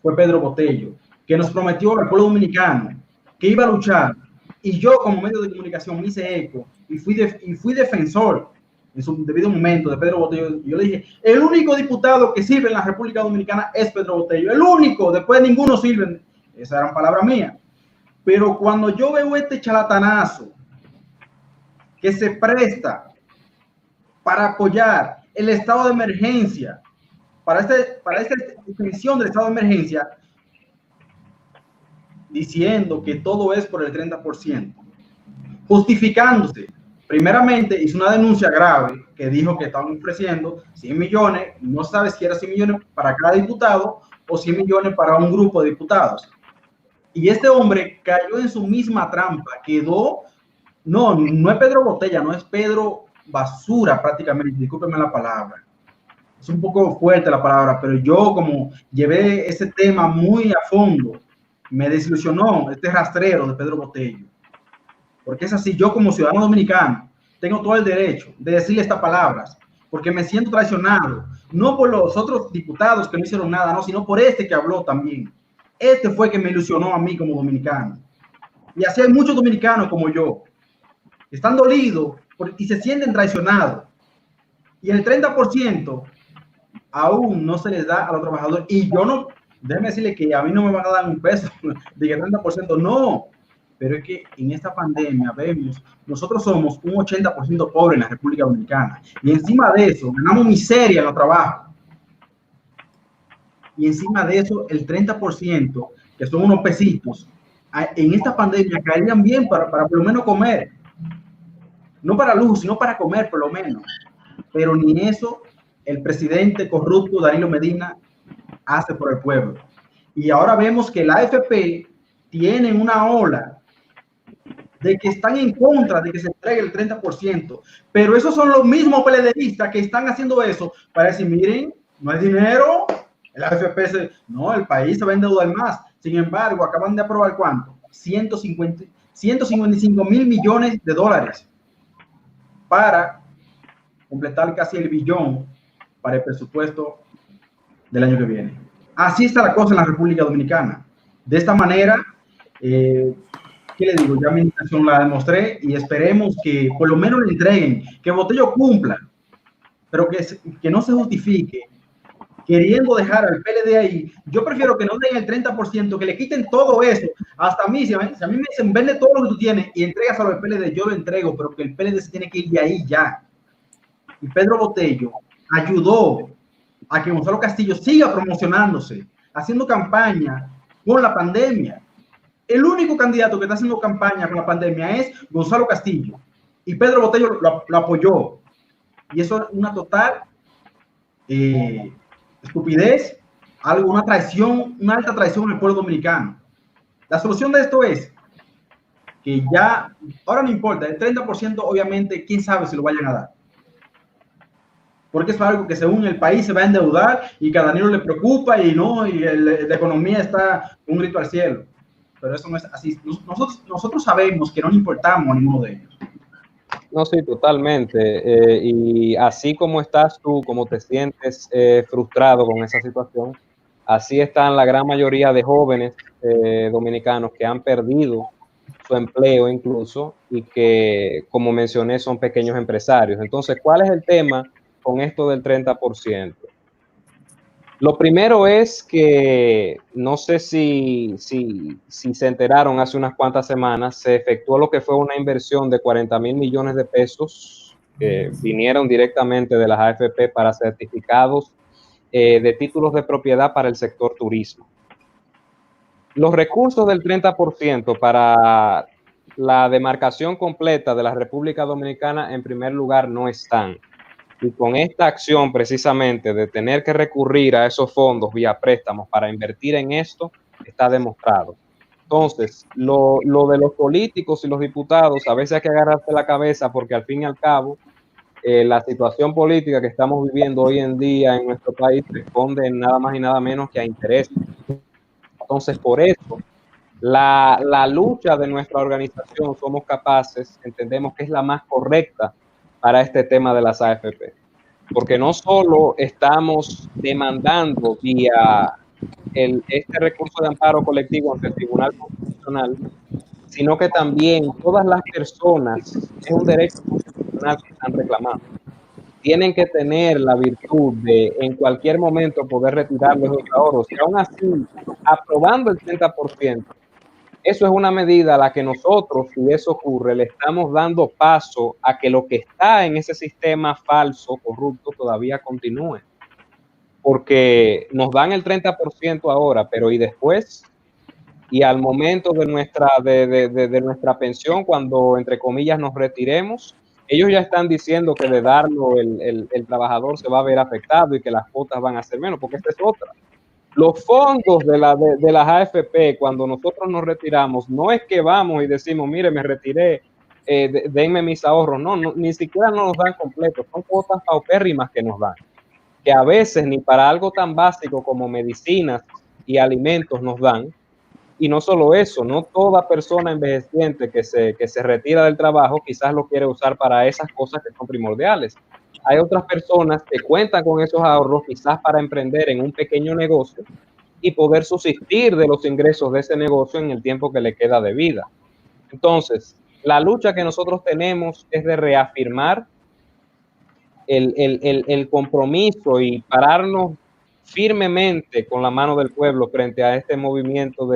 fue Pedro Botello, que nos prometió al pueblo dominicano que iba a luchar, y yo como medio de comunicación me hice eco y fui defensor en su debido momento de Pedro Botello. Yo le dije, el único diputado que sirve en la República Dominicana es Pedro Botello, el único, después ninguno sirve. Esas eran palabras mías. Pero cuando yo veo este charlatanazo que se presta para apoyar el estado de emergencia, para esta extensión del estado de emergencia, diciendo que todo es por el 30%, justificándose. Primeramente hizo una denuncia grave que dijo que estaban ofreciendo 100 millones, no sabe si era 100 millones para cada diputado o 100 millones para un grupo de diputados. Y este hombre cayó en su misma trampa, no es Pedro Botella, no es Pedro Basura prácticamente, discúlpenme la palabra. Es un poco fuerte la palabra, pero yo como llevé ese tema muy a fondo, me desilusionó este rastrero de Pedro Botello. Porque es así, yo como ciudadano dominicano tengo todo el derecho de decirle estas palabras, porque me siento traicionado, no por los otros diputados que no hicieron nada, no, sino por este que habló también. Este fue que me ilusionó a mí como dominicano. Y así hay muchos dominicanos como yo, que están dolidos y se sienten traicionados. Y el 30% aún no se les da a los trabajadores. Y yo no, déjeme decirle que a mí no me van a dar un peso de que 30%, no. Pero es que en esta pandemia vemos, nosotros somos un 80% pobre en la República Dominicana. Y encima de eso, ganamos miseria en los trabajos. Y encima de eso, el 30%, que son unos pesitos, en esta pandemia caerían bien para por lo menos comer. No para lujo, sino para comer por lo menos. Pero ni eso el presidente corrupto Danilo Medina hace por el pueblo. Y ahora vemos que la AFP tiene una ola de que están en contra de que se entregue el 30%, pero esos son los mismos PLDistas que están haciendo eso para decir, miren, no hay dinero, el AFP no, el país se va a endeudar más. Sin embargo, acaban de aprobar ¿cuánto? 155 mil millones de dólares para completar casi el billón para el presupuesto del año que viene. Así está la cosa en la República Dominicana. De esta manera, ¿qué le digo? Ya mi intención la demostré y esperemos que por lo menos le entreguen, que Botello cumpla, pero que no se justifique queriendo dejar al PLD ahí. Yo prefiero que no den el 30%, que le quiten todo eso. Hasta a mí, si a mí me dicen, vende todo lo que tú tienes y entregas a los PLD, yo lo entrego, pero que el PLD se tiene que ir de ahí ya. Y Pedro Botello ayudó a que Gonzalo Castillo siga promocionándose, haciendo campaña con la pandemia. El único candidato que está haciendo campaña con la pandemia es Gonzalo Castillo. Y Pedro Botello lo apoyó. Y eso es una total estupidez, una traición, una alta traición al pueblo dominicano. La solución de esto es que ya, ahora no importa, el 30% obviamente, quién sabe si lo vayan a dar. Porque es algo que según el país se va a endeudar y que a Danilo le preocupa y no, y la economía está un grito al cielo. Pero eso no es así. Nosotros sabemos que no le importamos a ninguno de ellos. No, sí, totalmente. Y así como estás tú, como te sientes frustrado con esa situación, así están la gran mayoría de jóvenes dominicanos que han perdido su empleo incluso y que, como mencioné, son pequeños empresarios. Entonces, ¿cuál es el tema con esto del 30%? Lo primero es que, no sé si se enteraron hace unas cuantas semanas, se efectuó lo que fue una inversión de 40 mil millones de pesos que vinieron directamente de las AFP para certificados de títulos de propiedad para el sector turismo. Los recursos del 30% para la demarcación completa de la República Dominicana, en primer lugar, no están. Y con esta acción precisamente de tener que recurrir a esos fondos vía préstamos para invertir en esto, está demostrado. Entonces, lo de los políticos y los diputados, a veces hay que agarrarse la cabeza porque al fin y al cabo, la situación política que estamos viviendo hoy en día en nuestro país responde nada más y nada menos que a intereses. Entonces, por eso, la lucha de nuestra organización Somos Capaces, entendemos que es la más correcta para este tema de las AFP, porque no solo estamos demandando vía este recurso de amparo colectivo ante el Tribunal Constitucional, sino que también todas las personas, es un derecho constitucional que están reclamando, tienen que tener la virtud de en cualquier momento poder retirar los ahorros, y aún así, aprobando el 30%, eso es una medida a la que nosotros, si eso ocurre, le estamos dando paso a que lo que está en ese sistema falso, corrupto, todavía continúe. Porque nos dan el 30% ahora, pero ¿y después? Y al momento de nuestra pensión, cuando, entre comillas, nos retiremos, ellos ya están diciendo que de darlo el trabajador se va a ver afectado y que las cuotas van a ser menos, porque esta es otra. Los fondos de las AFP, cuando nosotros nos retiramos, no es que vamos y decimos, mire, me retiré, denme mis ahorros. No, ni siquiera nos dan completos. Son cuotas paupérrimas que nos dan, que a veces ni para algo tan básico como medicinas y alimentos nos dan. Y no solo eso, no toda persona envejeciente que se retira del trabajo quizás lo quiere usar para esas cosas que son primordiales. Hay otras personas que cuentan con esos ahorros quizás para emprender en un pequeño negocio y poder subsistir de los ingresos de ese negocio en el tiempo que le queda de vida. Entonces, la lucha que nosotros tenemos es de reafirmar el compromiso y pararnos firmemente con la mano del pueblo frente a este movimiento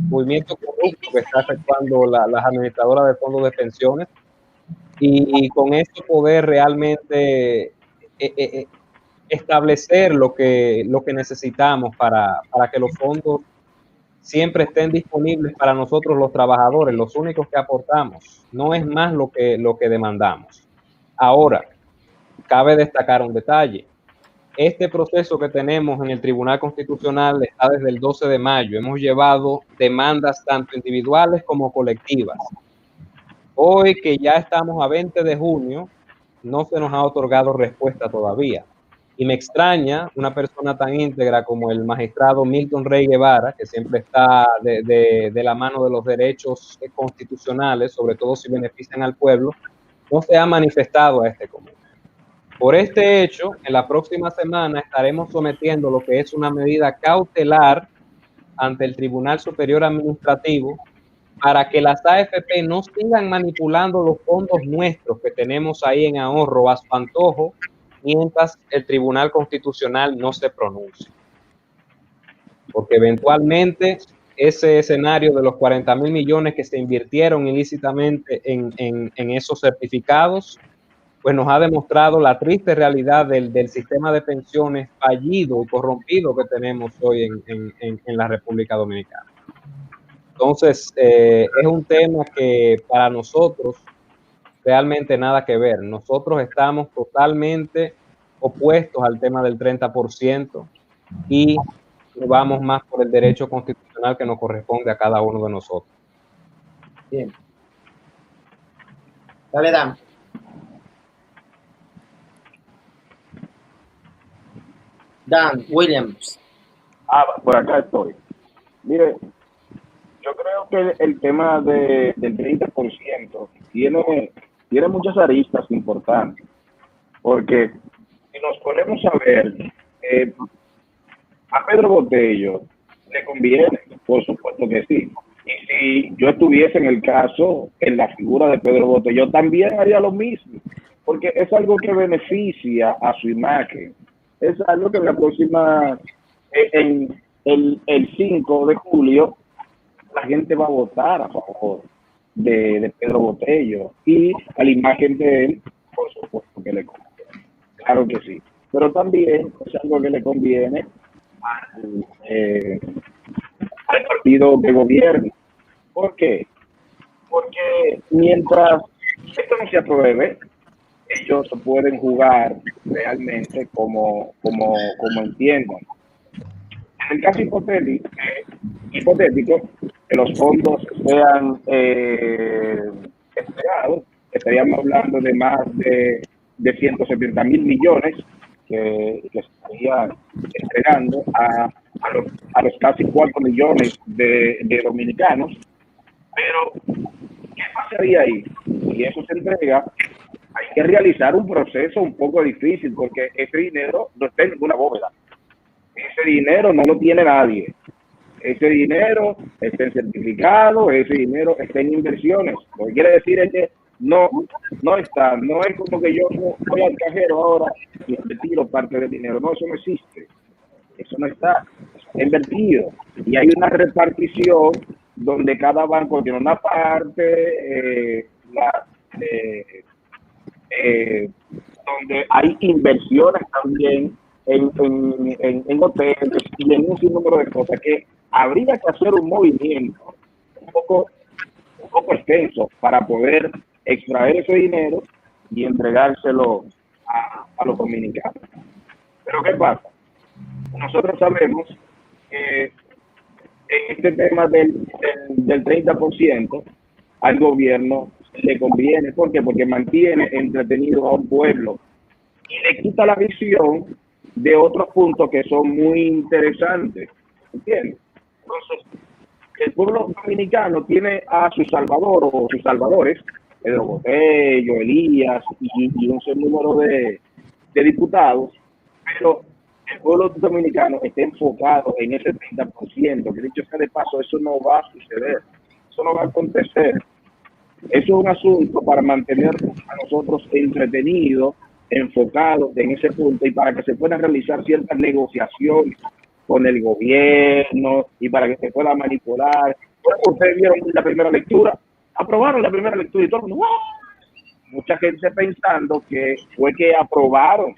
movimiento corrupto que está efectuando las administradoras de fondos de pensiones, y con esto poder realmente establecer lo que necesitamos para que los fondos siempre estén disponibles para nosotros los trabajadores, los únicos que aportamos. No es más lo que demandamos. Ahora, cabe destacar un detalle. Este proceso que tenemos en el Tribunal Constitucional está desde el 12 de mayo. Hemos llevado demandas tanto individuales como colectivas. Hoy, que ya estamos a 20 de junio, no se nos ha otorgado respuesta todavía. Y me extraña una persona tan íntegra como el magistrado Milton Rey Guevara, que siempre está de la mano de los derechos constitucionales, sobre todo si benefician al pueblo, no se ha manifestado a este comité. Por este hecho, en la próxima semana estaremos sometiendo lo que es una medida cautelar ante el Tribunal Superior Administrativo para que las AFP no sigan manipulando los fondos nuestros que tenemos ahí en ahorro a su antojo, mientras el Tribunal Constitucional no se pronuncie. Porque eventualmente ese escenario de los 40.000 millones que se invirtieron ilícitamente en esos certificados, pues nos ha demostrado la triste realidad del sistema de pensiones fallido y corrompido que tenemos hoy en la República Dominicana. Entonces, es un tema que para nosotros realmente nada que ver. Nosotros estamos totalmente opuestos al tema del 30% y vamos más por el derecho constitucional que nos corresponde a cada uno de nosotros. Bien. Dale, Dan. Dan Williams. Por acá estoy. Mire, yo creo que el tema del 30% tiene muchas aristas importantes, porque si nos ponemos a ver, a Pedro Botello le conviene, por supuesto que sí. Y si yo estuviese en el caso, en la figura de Pedro Botello, también haría lo mismo, porque es algo que beneficia a su imagen. Es algo que la próxima, en el 5 de julio, la gente va a votar a favor de Pedro Botello y a la imagen de él, por supuesto que le conviene. Claro que sí. Pero también es algo que le conviene al partido de gobierno. ¿Por qué? Porque mientras esto no se apruebe, ellos pueden jugar realmente como entiendan. En el caso hipotético, que los fondos sean entregados, estaríamos hablando de más de 170.000 millones que se estarían entregando a los casi 4 millones de dominicanos. Pero, ¿qué pasaría ahí? Si eso se entrega, hay que realizar un proceso un poco difícil, porque ese dinero no está en ninguna bóveda. Ese dinero no lo tiene nadie. Ese dinero está en certificado, ese dinero está en inversiones. Lo que quiere decir es que no está, no es como que yo voy al cajero ahora y retiro parte del dinero. No, eso no existe. Eso no está invertido. Y hay una repartición donde cada banco tiene una parte, donde hay inversiones también en hoteles y en un sinnúmero de cosas que habría que hacer un movimiento un poco extenso para poder extraer ese dinero y entregárselo a los dominicanos. Pero ¿qué pasa? Nosotros sabemos que en este tema del 30% al gobierno le conviene. ¿Por qué? Porque mantiene entretenido a un pueblo y le quita la visión de otros puntos que son muy interesantes. ¿Entiendes? Entonces, el pueblo dominicano tiene a su salvador o sus salvadores, Pedro Botello, Elías y un sinnúmero de diputados, pero el pueblo dominicano está enfocado en ese 30%, que dicho sea de paso, eso no va a suceder, eso no va a acontecer. Eso es un asunto para mantener a nosotros entretenidos, enfocados en ese punto y para que se puedan realizar ciertas negociaciones con el gobierno y para que se pueda manipular. Bueno, ustedes vieron la primera lectura, aprobaron la primera lectura y todo el mundo, ¡wow! Mucha gente pensando que fue que aprobaron,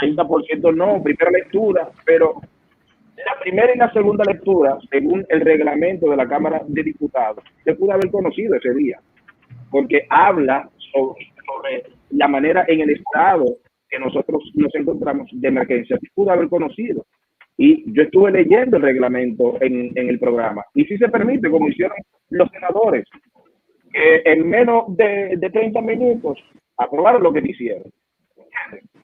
30% no, primera lectura, pero la primera y la segunda lectura, según el reglamento de la Cámara de Diputados, se pudo haber conocido ese día, porque habla sobre la manera en el estado que nosotros nos encontramos de emergencia, se pudo haber conocido. Y yo estuve leyendo el reglamento en el programa, y sí se permite, como hicieron los senadores, que en menos de 30 minutos aprobaron lo que hicieron.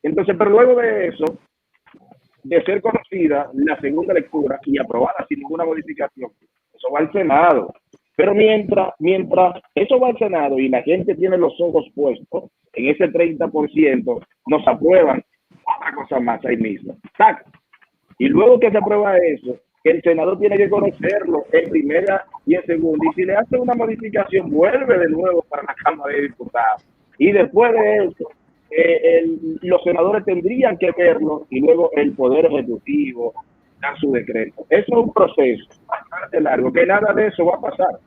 Entonces, pero luego de eso, de ser conocida la segunda lectura y aprobada sin ninguna modificación, eso va al Senado. Pero mientras eso va al Senado y la gente tiene los ojos puestos en ese 30%, nos aprueban otra cosa más ahí mismo. ¡Tac! Y luego que se aprueba eso, el senador tiene que conocerlo en primera y en segunda. Y si le hace una modificación, vuelve de nuevo para la Cámara de Diputados. Y después de eso, los senadores tendrían que verlo y luego el Poder Ejecutivo da su decreto. Eso es un proceso bastante largo, que nada de eso va a pasar.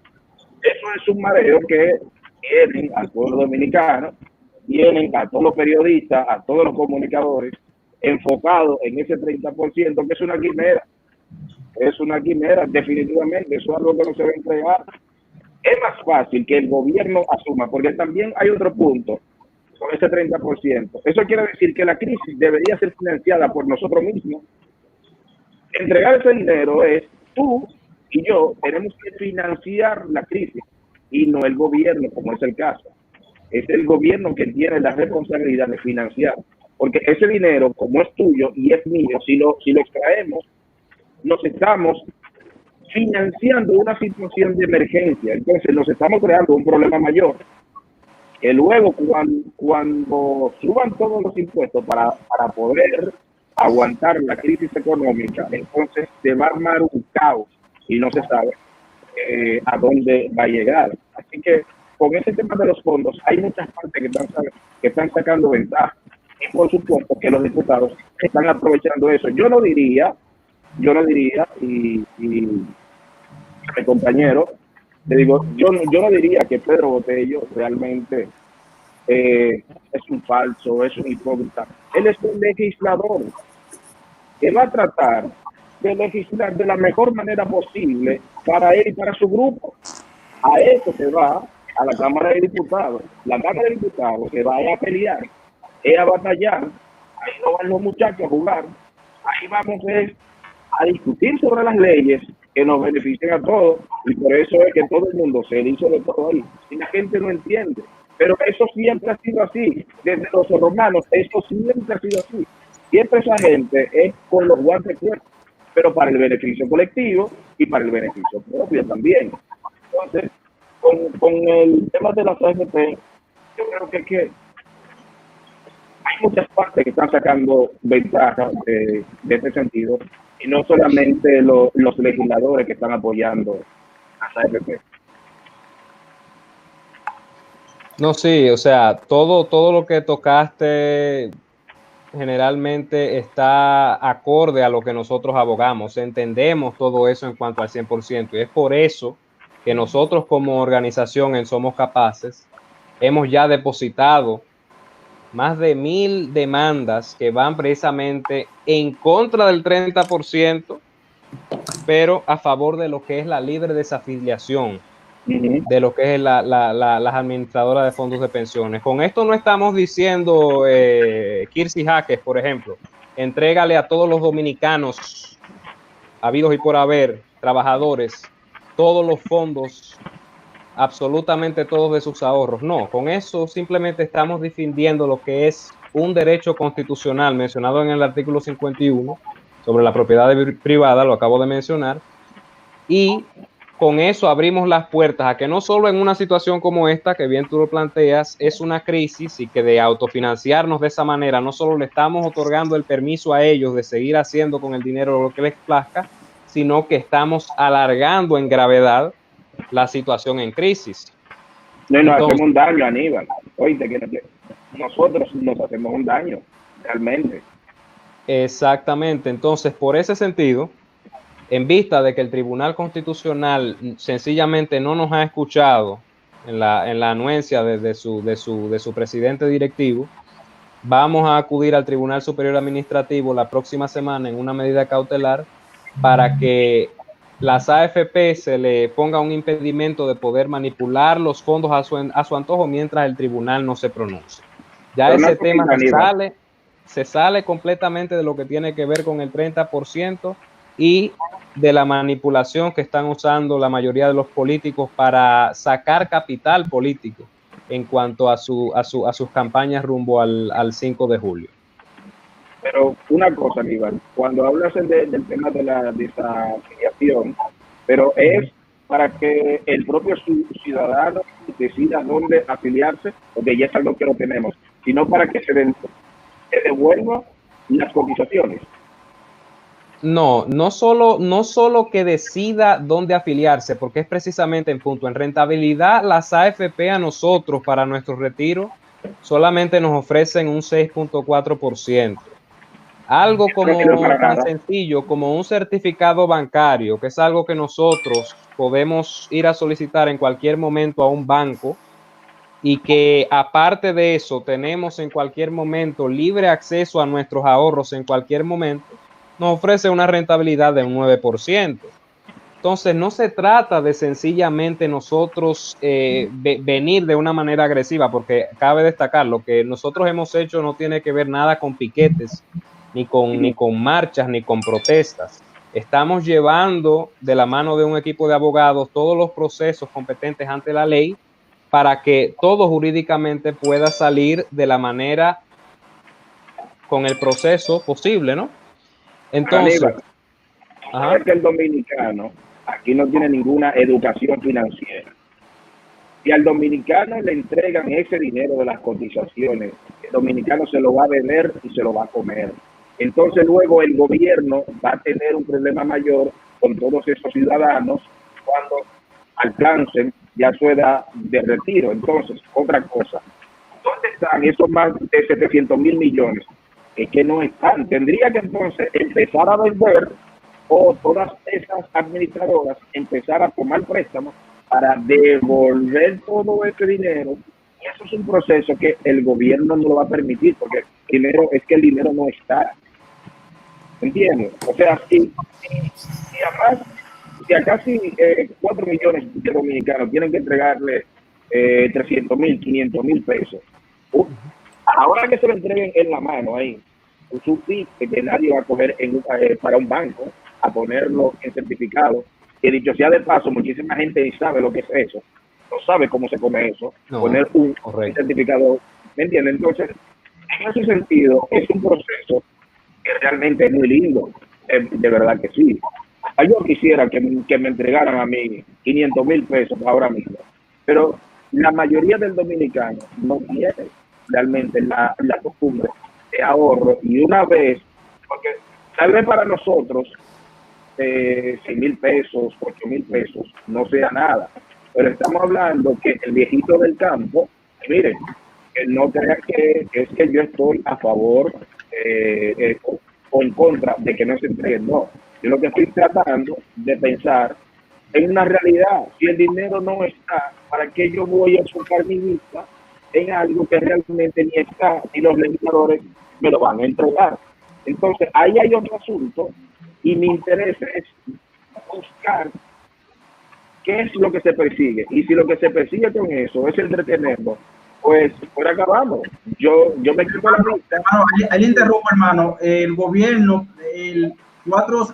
Eso es un mareo que tienen al pueblo dominicano, tienen a todos los periodistas, a todos los comunicadores enfocados en ese 30%, que es una quimera. Es una quimera, definitivamente. Eso es algo que no se va a entregar. Es más fácil que el gobierno asuma, porque también hay otro punto con ese 30%. Eso quiere decir que la crisis debería ser financiada por nosotros mismos. Entregar ese dinero es tú y yo tenemos que financiar la crisis y no el gobierno, como es el caso. Es el gobierno que tiene la responsabilidad de financiar, porque ese dinero, como es tuyo y es mío, si lo extraemos, nos estamos financiando una situación de emergencia. Entonces nos estamos creando un problema mayor, que luego cuando suban todos los impuestos para poder aguantar la crisis económica, entonces se va a armar un caos y no se sabe a dónde va a llegar. Así que con ese tema de los fondos hay muchas partes que están sacando ventaja, y por supuesto que los diputados están aprovechando eso. Yo no diría, y mi compañero, le digo, yo no diría que Pedro Botello realmente es un falso, es un hipócrita. Él es un legislador que va a tratar de legislar de la mejor manera posible para él y para su grupo. A eso se va a la Cámara de Diputados. La Cámara de Diputados se va a pelear, a batallar. Ahí no van los muchachos a jugar. Ahí vamos a discutir sobre las leyes que nos beneficien a todos, y por eso es que todo el mundo se hizo de todo ahí, y la gente no entiende. Pero eso siempre ha sido así, desde los romanos, eso siempre ha sido así. Siempre esa gente es con los guantes puestos, pero para el beneficio colectivo y para el beneficio propio también. Entonces, con el tema de la CNP, yo creo que hay muchas partes que están sacando ventaja de este sentido, y no solamente los legisladores que están apoyando a la AFP. No, sí, o sea, todo lo que tocaste generalmente está acorde a lo que nosotros abogamos. Entendemos todo eso en cuanto al 100%, y es por eso que nosotros como organización en Somos Capaces hemos ya depositado más de 1,000 demandas que van precisamente en contra del 30%, pero a favor de lo que es la libre desafiliación de lo que es las administradoras de fondos de pensiones. Con esto no estamos diciendo, Kirsi Jaques, por ejemplo, entrégale a todos los dominicanos habidos y por haber, trabajadores, todos los fondos, absolutamente todos de sus ahorros. No, con eso simplemente estamos defendiendo lo que es un derecho constitucional mencionado en el artículo 51 sobre la propiedad privada, lo acabo de mencionar, y con eso abrimos las puertas a que no solo en una situación como esta, que bien tú lo planteas, es una crisis, y que de autofinanciarnos de esa manera no solo le estamos otorgando el permiso a ellos de seguir haciendo con el dinero lo que les plazca, sino que estamos alargando en gravedad la situación en crisis. No, y nos hacemos un daño, Aníbal. Oíste, que nosotros nos hacemos un daño, realmente. Exactamente. Entonces, por ese sentido, en vista de que el Tribunal Constitucional sencillamente no nos ha escuchado en la anuencia de su presidente directivo, vamos a acudir al Tribunal Superior Administrativo la próxima semana en una medida cautelar para que las AFP se le ponga un impedimento de poder manipular los fondos a su antojo mientras el tribunal no se pronuncie. Ya Pero ese no, tema Aníbal, se sale completamente de lo que tiene que ver con el 30% y de la manipulación que están usando la mayoría de los políticos para sacar capital político en cuanto a sus campañas rumbo al 5 de julio. pero una cosa, Aníbal, cuando hablas del tema de la desafiliación, pero es para que el propio ciudadano decida dónde afiliarse, porque ya es algo que lo tenemos, sino para que se devuelvan las cotizaciones. No solo que decida dónde afiliarse, porque es precisamente en punto. En rentabilidad, las AFP a nosotros para nuestro retiro solamente nos ofrecen un 6.4%. Algo como tan sencillo como un certificado bancario, que es algo que nosotros podemos ir a solicitar en cualquier momento a un banco y que aparte de eso tenemos en cualquier momento libre acceso a nuestros ahorros en cualquier momento, nos ofrece una rentabilidad de un 9%. Entonces, no se trata de sencillamente nosotros venir de una manera agresiva, porque cabe destacar, lo que nosotros hemos hecho no tiene que ver nada con piquetes, ni con marchas, ni con protestas. Estamos llevando de la mano de un equipo de abogados todos los procesos competentes ante la ley para que todo jurídicamente pueda salir de la manera con el proceso posible, ¿no? Entonces, Aníbal, que el dominicano aquí no tiene ninguna educación financiera. Si al dominicano le entregan ese dinero de las cotizaciones, el dominicano se lo va a beber y se lo va a comer. Entonces luego el gobierno va a tener un problema mayor con todos esos ciudadanos cuando alcancen ya su edad de retiro. Entonces, otra cosa, ¿dónde están esos más de 700,000 millones? Es que no están. Tendría que entonces empezar a vender, o todas esas administradoras empezar a tomar préstamos para devolver todo ese dinero. Y eso es un proceso que el gobierno no lo va a permitir, porque primero es que el dinero no está. ¿Entiendes? O sea, si a casi 4 millones de dominicanos tienen que entregarle 300,000, 500,000 pesos, ahora que se lo entreguen en la mano ahí, tú dices que nadie va a coger para un banco a ponerlo en certificado, que dicho sea de paso, muchísima gente ni sabe lo que es eso, no sabe cómo se come eso, poner un certificado, ¿me entiendes? Entonces, en ese sentido, es un proceso que realmente es muy lindo, de verdad que sí. Yo quisiera que me entregaran a mí 500,000 pesos ahora mismo, pero la mayoría del dominicano no tiene realmente la costumbre de ahorro, y una vez, porque tal vez para nosotros 6,000 pesos, 8,000 pesos no sea nada, pero estamos hablando que el viejito del campo, miren, que no crea que es que yo estoy a favor o en contra de que no se entreguen, no. Yo lo que estoy tratando de pensar en una realidad. Si el dinero no está, ¿para qué yo voy a enfocar mi vista en algo que realmente ni está, y los legisladores me lo van a entregar? Entonces, ahí hay otro asunto, y mi interés es buscar qué es lo que se persigue. Y si lo que se persigue con eso es entretenerlo, pues por acabamos. Yo me quito la vista. Ahí interrumpo, hermano. El gobierno, 4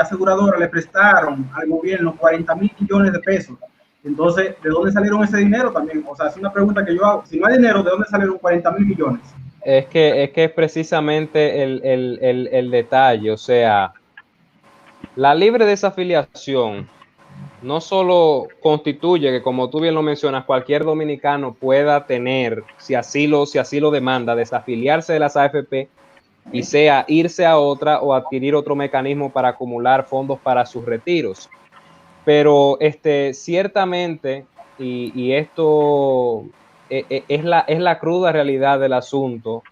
aseguradoras le prestaron al gobierno 40,000 millones de pesos. Entonces, ¿de dónde salieron ese dinero también? O sea, es una pregunta que yo hago. Si no hay dinero, ¿de dónde salieron 40,000 millones? Es que es precisamente el detalle. O sea, la libre desafiliación no solo constituye que, como tú bien lo mencionas, cualquier dominicano pueda tener, si así lo demanda, desafiliarse de las AFP y sea irse a otra o adquirir otro mecanismo para acumular fondos para sus retiros. Pero ciertamente y esto es la cruda realidad del asunto,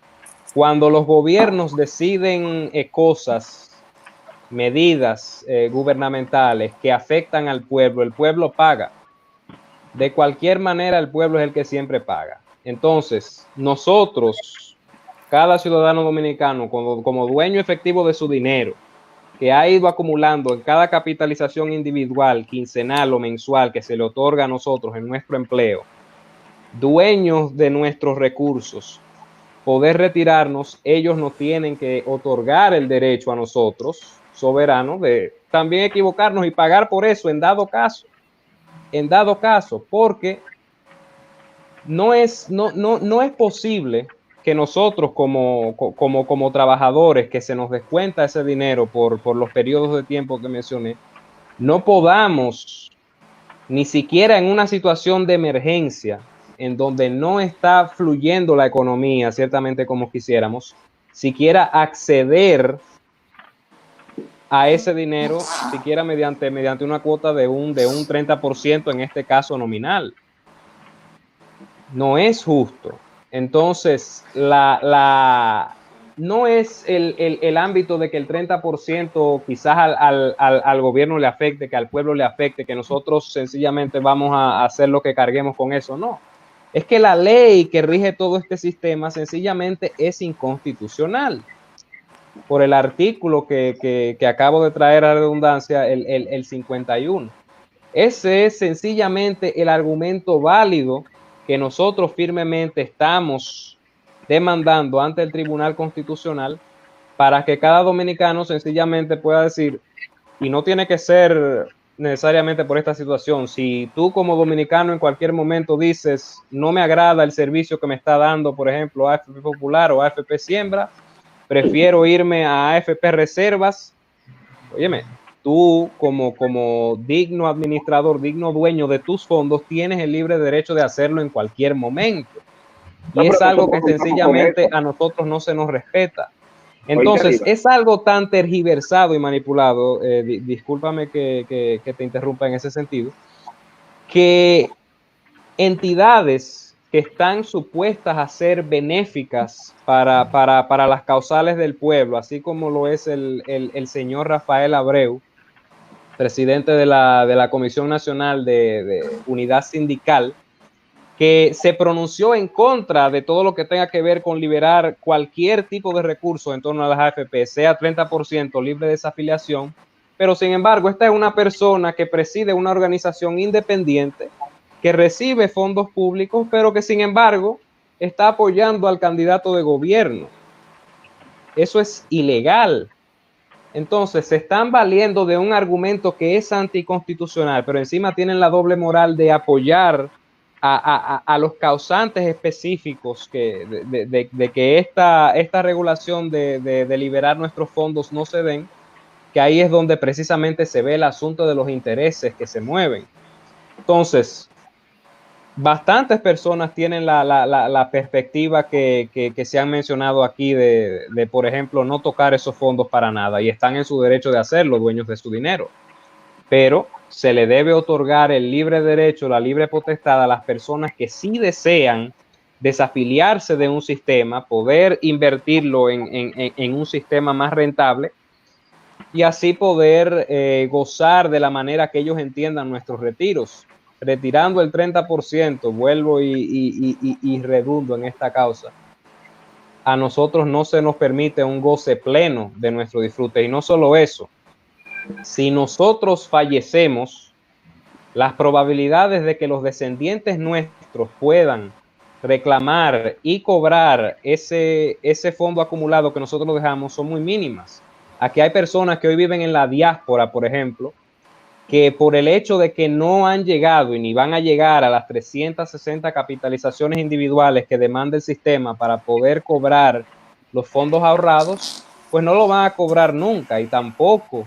cuando los gobiernos deciden cosas, medidas gubernamentales que afectan al pueblo, el pueblo paga. De cualquier manera, el pueblo es el que siempre paga. Entonces, nosotros, cada ciudadano dominicano, como dueño efectivo de su dinero, que ha ido acumulando en cada capitalización individual, quincenal o mensual que se le otorga a nosotros en nuestro empleo, dueños de nuestros recursos, poder retirarnos, ellos nos tienen que otorgar el derecho a nosotros, soberanos, de también equivocarnos y pagar por eso en dado caso, porque no es posible que nosotros como trabajadores, que se nos descuenta ese dinero por los periodos de tiempo que mencioné, no podamos, ni siquiera en una situación de emergencia, en donde no está fluyendo la economía ciertamente como quisiéramos, siquiera acceder a ese dinero, siquiera mediante una cuota de un 30%, en este caso nominal. No es justo. Entonces, no es el ámbito de que el 30% quizás al gobierno le afecte, que al pueblo le afecte, que nosotros sencillamente vamos a hacer lo que carguemos con eso. No. Es que la ley que rige todo este sistema sencillamente es inconstitucional. Por el artículo que acabo de traer a redundancia, el 51. Ese es sencillamente el argumento válido que nosotros firmemente estamos demandando ante el Tribunal Constitucional para que cada dominicano sencillamente pueda decir, y no tiene que ser necesariamente por esta situación, si tú como dominicano en cualquier momento dices, no me agrada el servicio que me está dando, por ejemplo, AFP Popular o AFP Siembra, prefiero irme a AFP Reservas, óyeme, tú como digno administrador, digno dueño de tus fondos, tienes el libre derecho de hacerlo en cualquier momento. Y es algo que sencillamente a nosotros no se nos respeta. Entonces, es algo tan tergiversado y manipulado, discúlpame que te interrumpa en ese sentido, que entidades que están supuestas a ser benéficas para las causales del pueblo, así como lo es el señor Rafael Abreu, presidente de la Comisión Nacional de Unidad Sindical, que se pronunció en contra de todo lo que tenga que ver con liberar cualquier tipo de recurso en torno a las AFP, sea 30% libre de desafiliación, pero sin embargo esta es una persona que preside una organización independiente que recibe fondos públicos, pero que sin embargo está apoyando al candidato de gobierno. Eso es ilegal. Entonces se están valiendo de un argumento que es anticonstitucional, pero encima tienen la doble moral de apoyar a los causantes específicos de que esta regulación de liberar nuestros fondos no se den, que ahí es donde precisamente se ve el asunto de los intereses que se mueven. Entonces, bastantes personas tienen la perspectiva que se han mencionado aquí de, por ejemplo, no tocar esos fondos para nada, y están en su derecho de hacerlo, dueños de su dinero. Pero se le debe otorgar el libre derecho, la libre potestad a las personas que sí desean desafiliarse de un sistema, poder invertirlo en un sistema más rentable y así poder gozar de la manera que ellos entiendan nuestros retiros. Retirando el 30%, vuelvo y redundo en esta causa, a nosotros no se nos permite un goce pleno de nuestro disfrute. Y no solo eso, si nosotros fallecemos, las probabilidades de que los descendientes nuestros puedan reclamar y cobrar ese fondo acumulado que nosotros dejamos son muy mínimas. Aquí hay personas que hoy viven en la diáspora, por ejemplo, que por el hecho de que no han llegado y ni van a llegar a las 360 capitalizaciones individuales que demanda el sistema para poder cobrar los fondos ahorrados, pues no lo van a cobrar nunca, y tampoco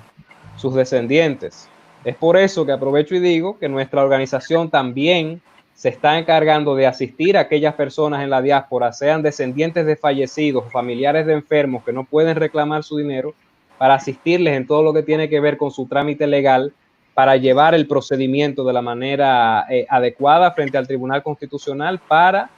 sus descendientes. Es por eso que aprovecho y digo que nuestra organización también se está encargando de asistir a aquellas personas en la diáspora, sean descendientes de fallecidos o familiares de enfermos que no pueden reclamar su dinero, para asistirles en todo lo que tiene que ver con su trámite legal para llevar el procedimiento de la manera adecuada frente al Tribunal Constitucional para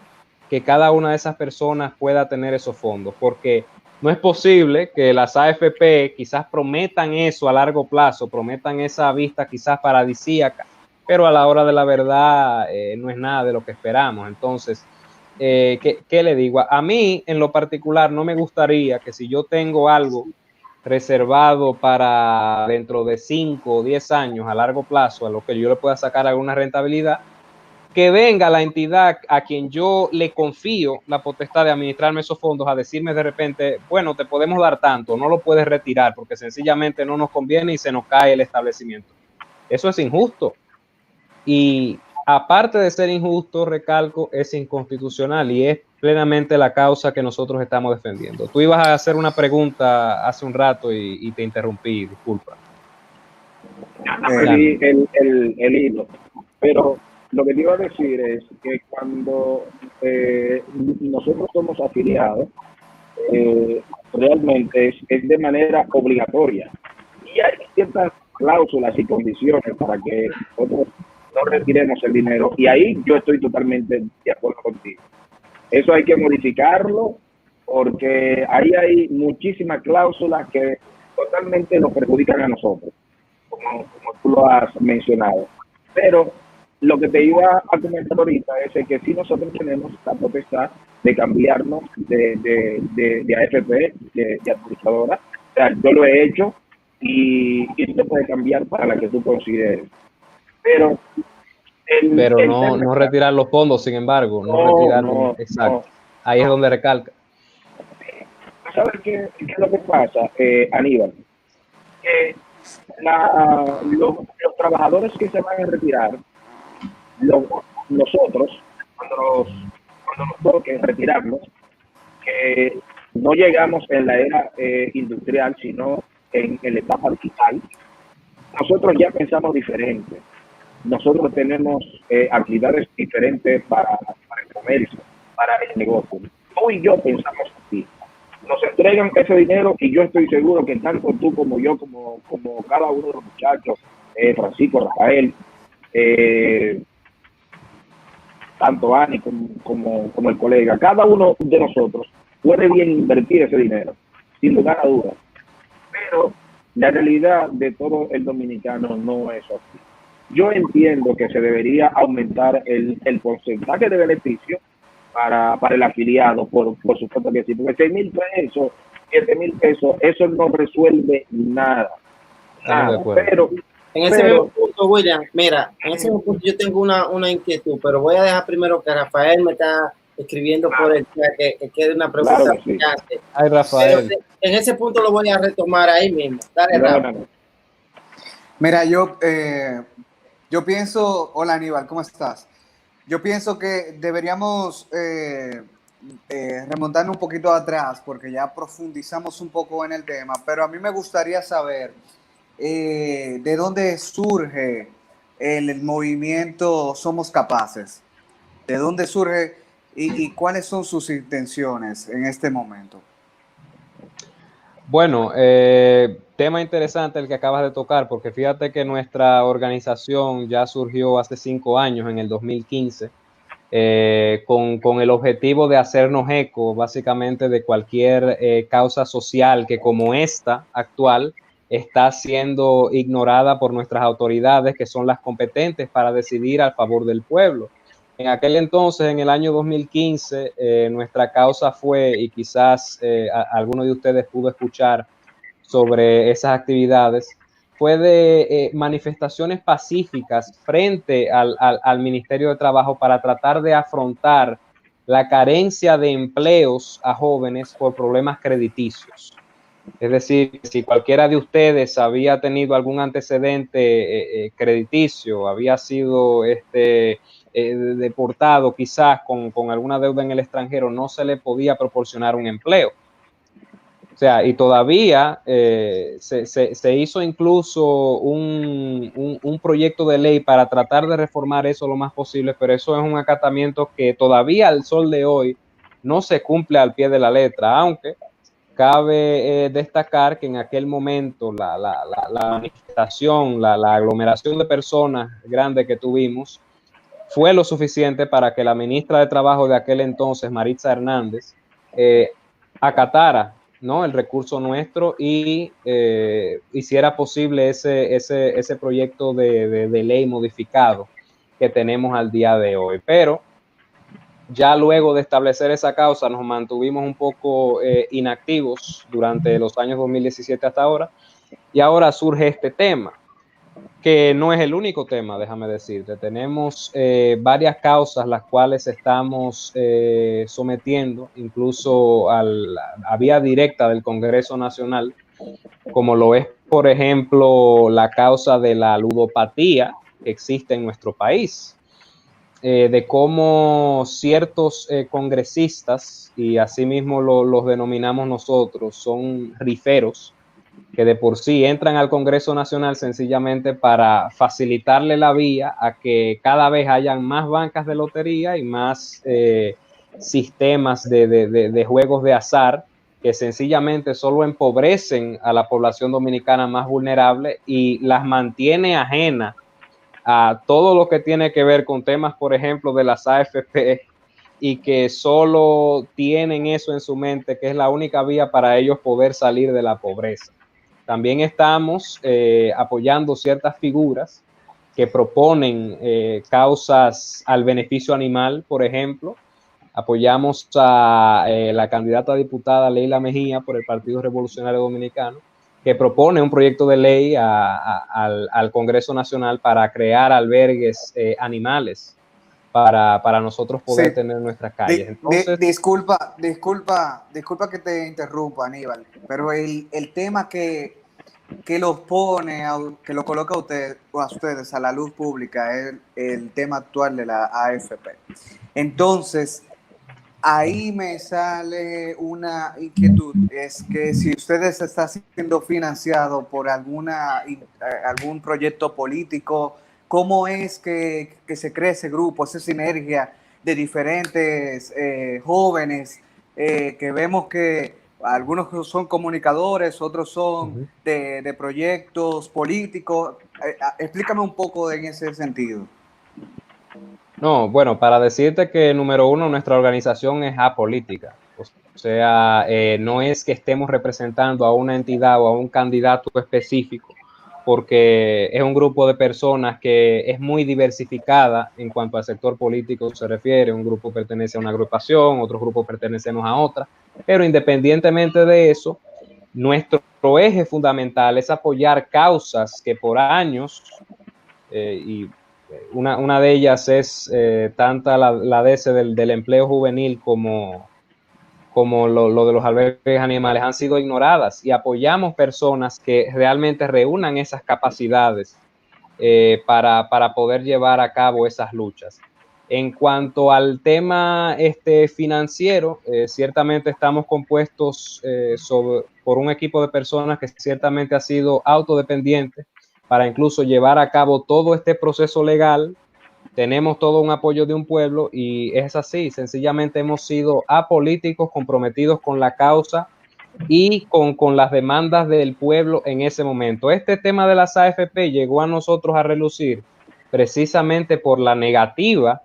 que cada una de esas personas pueda tener esos fondos, porque no es posible que las AFP quizás prometan eso a largo plazo, prometan esa vista quizás paradisíaca, pero a la hora de la verdad no es nada de lo que esperamos. Entonces, ¿qué le digo? A mí, en lo particular, no me gustaría que si yo tengo algo reservado para dentro de 5 o 10 años a largo plazo, a lo que yo le pueda sacar alguna rentabilidad, que venga la entidad a quien yo le confío la potestad de administrarme esos fondos a decirme de repente, bueno, te podemos dar tanto, no lo puedes retirar porque sencillamente no nos conviene y se nos cae el establecimiento. Eso es injusto. Y aparte de ser injusto, recalco, es inconstitucional y es plenamente la causa que nosotros estamos defendiendo. Tú ibas a hacer una pregunta hace un rato y te interrumpí, disculpa. El hilo, pero lo que te iba a decir es que cuando nosotros somos afiliados, realmente es de manera obligatoria. Y hay ciertas cláusulas y condiciones para que nosotros no retiremos el dinero. Y ahí yo estoy totalmente de acuerdo contigo. Eso hay que modificarlo porque ahí hay muchísimas cláusulas que totalmente nos perjudican a nosotros, como tú lo has mencionado. Pero lo que te iba a comentar ahorita es que si nosotros tenemos la potestad de cambiarnos de AFP, de administradora, o sea, yo lo he hecho y tú te puedes cambiar para la que tú consideres. Pero no retirar los fondos, sin embargo, no retirarlos. Exacto. Ahí es donde recalca. ¿Sabes qué es lo que pasa, Aníbal? Los trabajadores que se van a retirar, nosotros, cuando nos toque retirarnos, que no llegamos en la era industrial, sino en la etapa digital, nosotros ya pensamos diferente. Nosotros tenemos actividades diferentes para el comercio, para el negocio. Tú y yo pensamos así. Nos entregan ese dinero y yo estoy seguro que tanto tú como yo, como cada uno de los muchachos, Francisco, Rafael, tanto Ani como el colega, cada uno de nosotros puede bien invertir ese dinero, sin lugar a dudas. Pero la realidad de todo el dominicano no es así. Yo entiendo que se debería aumentar el porcentaje de beneficio para el afiliado, por supuesto que sí, porque 6,000 pesos, 7,000 pesos, eso no resuelve nada. Pero en ese mismo punto, William, mira, en ese mismo punto yo tengo una inquietud, pero voy a dejar primero que Rafael me está escribiendo por el chat que quede una pregunta. Claro, sí. Ay, Rafael. Pero en ese punto lo voy a retomar ahí mismo. Dale, Rafael. No. Mira, yo pienso, hola Aníbal, ¿cómo estás? Yo pienso que deberíamos remontarnos un poquito atrás porque ya profundizamos un poco en el tema, pero a mí me gustaría saber de dónde surge el movimiento Somos Capaces, de dónde surge y cuáles son sus intenciones en este momento. Bueno, tema interesante el que acabas de tocar, porque fíjate que nuestra organización ya surgió hace 5 años, en el 2015, con el objetivo de hacernos eco básicamente de cualquier causa social que, como esta actual, está siendo ignorada por nuestras autoridades, que son las competentes para decidir a favor del pueblo. En aquel entonces, en el año 2015, nuestra causa fue, y quizás alguno de ustedes pudo escuchar sobre esas actividades, fue de manifestaciones pacíficas frente al Ministerio de Trabajo para tratar de afrontar la carencia de empleos a jóvenes por problemas crediticios. Es decir, si cualquiera de ustedes había tenido algún antecedente crediticio, había sido deportado quizás con alguna deuda en el extranjero, no se le podía proporcionar un empleo. O sea, y todavía se hizo incluso un proyecto de ley para tratar de reformar eso lo más posible, pero eso es un acatamiento que todavía al sol de hoy no se cumple al pie de la letra, aunque cabe destacar que en aquel momento la manifestación, la aglomeración de personas grande que tuvimos fue lo suficiente para que la ministra de Trabajo de aquel entonces, Maritza Hernández, acatara, ¿no?, el recurso nuestro y hiciera posible ese proyecto de ley modificado que tenemos al día de hoy. Pero ya luego de establecer esa causa nos mantuvimos un poco inactivos durante los años 2017 hasta ahora, y ahora surge este tema, que no es el único tema, déjame decirte. Tenemos varias causas las cuales estamos sometiendo, incluso a vía directa del Congreso Nacional, como lo es, por ejemplo, la causa de la ludopatía que existe en nuestro país. De cómo ciertos congresistas, y asimismo los denominamos nosotros, son riferos, que de por sí entran al Congreso Nacional sencillamente para facilitarle la vía a que cada vez hayan más bancas de lotería y más sistemas de juegos de azar, que sencillamente solo empobrecen a la población dominicana más vulnerable y las mantiene ajena a todo lo que tiene que ver con temas, por ejemplo, de las AFP, y que solo tienen eso en su mente, que es la única vía para ellos poder salir de la pobreza. También estamos apoyando ciertas figuras que proponen causas al beneficio animal, por ejemplo. Apoyamos a la candidata diputada Leila Mejía por el Partido Revolucionario Dominicano, que propone un proyecto de ley al Congreso Nacional para crear albergues animales para nosotros poder tener nuestras calles. Entonces, disculpa que te interrumpa, Aníbal, pero el tema que los pone, que lo coloca a ustedes a la luz pública es el tema actual de la AFP. Entonces, ahí me sale una inquietud, es que si ustedes están siendo financiados por algún proyecto político, ¿cómo es que se crea ese grupo, esa sinergia de diferentes jóvenes que vemos que algunos son comunicadores, otros son de proyectos políticos? Explícame un poco en ese sentido. No, bueno, para decirte que número uno, nuestra organización es apolítica. O sea, no es que estemos representando a una entidad o a un candidato específico, porque es un grupo de personas que es muy diversificada en cuanto al sector político se refiere. Un grupo pertenece a una agrupación, otros grupos pertenecemos a otra, pero independientemente de eso, nuestro eje fundamental es apoyar causas que por años, y una de ellas es tanta la de ese del empleo juvenil como lo de los albergues animales, han sido ignoradas, y apoyamos personas que realmente reúnan esas capacidades para poder llevar a cabo esas luchas. En cuanto al tema financiero, ciertamente estamos compuestos por un equipo de personas que ciertamente ha sido autodependiente para incluso llevar a cabo todo este proceso legal. Tenemos todo un apoyo de un pueblo y es así, sencillamente hemos sido apolíticos, comprometidos con la causa y con las demandas del pueblo en ese momento. Este tema de las AFP llegó a nosotros a relucir precisamente por la negativa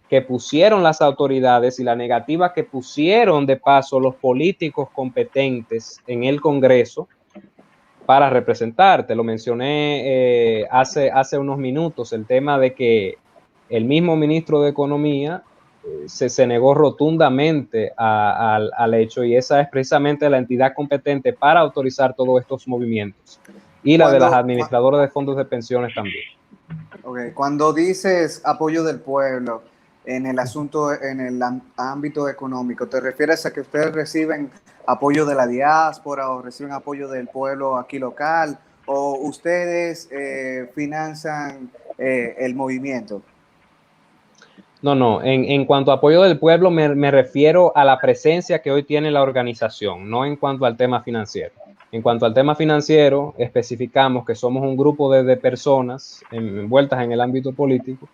que pusieron las autoridades y la negativa que pusieron de paso los políticos competentes en el Congreso para representar. Te lo mencioné hace unos minutos, el tema de que el mismo ministro de Economía se negó rotundamente al hecho, y esa es precisamente la entidad competente para autorizar todos estos movimientos, y la de las administradoras de fondos de pensiones también. Okay. Cuando dices apoyo del pueblo en el asunto, en el ámbito económico, ¿te refieres a que ustedes reciben apoyo de la diáspora o reciben apoyo del pueblo aquí local, o ustedes financian el movimiento? No, en cuanto a apoyo del pueblo me refiero a la presencia que hoy tiene la organización, no en cuanto al tema financiero. En cuanto al tema financiero, especificamos que somos un grupo de personas envueltas en el ámbito político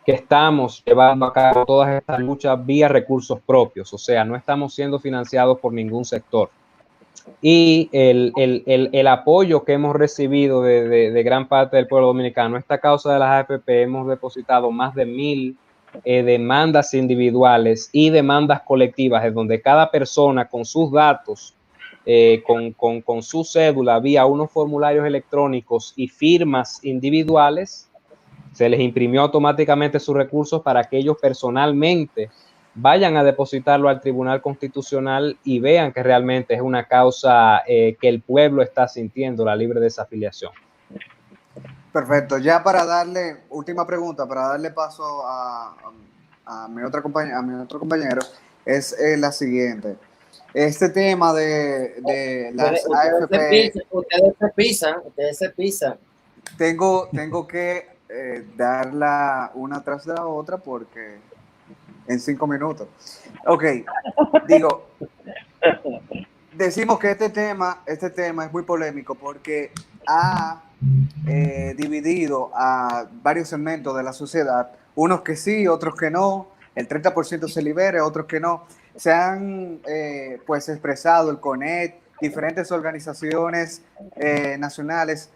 que estamos llevando a cabo todas estas luchas vía recursos propios, o sea, no estamos siendo financiados por ningún sector. y el apoyo que hemos recibido de gran parte del pueblo dominicano. Esta causa de las AFP hemos depositado más de 1,000 demandas individuales y demandas colectivas, en donde cada persona con sus datos, con su cédula, vía unos formularios electrónicos y firmas individuales, se les imprimió automáticamente sus recursos para que ellos personalmente vayan a depositarlo al Tribunal Constitucional y vean que realmente es una causa que el pueblo está sintiendo, la libre desafiliación. Perfecto. Ya para darle, última pregunta, para darle paso a mi otro compañero, es la siguiente. Este tema de las AFP... Ustedes se pisan. Tengo que darla una tras de la otra porque en 5 minutos. Ok, digo, decimos que este tema es muy polémico porque ha dividido a varios segmentos de la sociedad, unos que sí, otros que no, el 30% se libere, otros que no. Se han pues expresado el CONET, diferentes organizaciones nacionales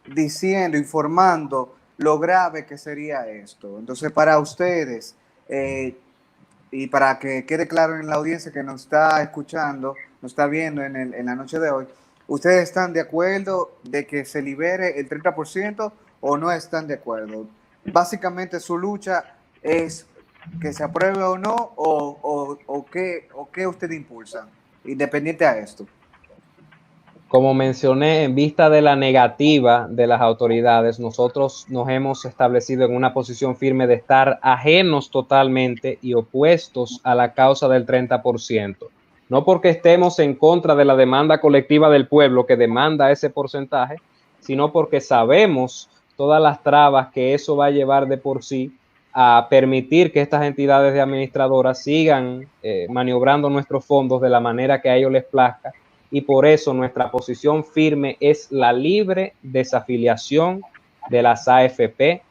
diciendo, informando lo grave que sería esto. Entonces, para ustedes, y para que quede claro en la audiencia que nos está escuchando, nos está viendo en la noche de hoy, ¿ustedes están de acuerdo de que se libere el 30% o no están de acuerdo? Básicamente su lucha es que se apruebe o no, o qué ustedes impulsan, independiente a esto. Como mencioné, en vista de la negativa de las autoridades, nosotros nos hemos establecido en una posición firme de estar ajenos totalmente y opuestos a la causa del 30%. No porque estemos en contra de la demanda colectiva del pueblo que demanda ese porcentaje, sino porque sabemos todas las trabas que eso va a llevar de por sí a permitir que estas entidades de administradoras sigan maniobrando nuestros fondos de la manera que a ellos les plazca. Y por eso nuestra posición firme es la libre desafiliación de las AFP,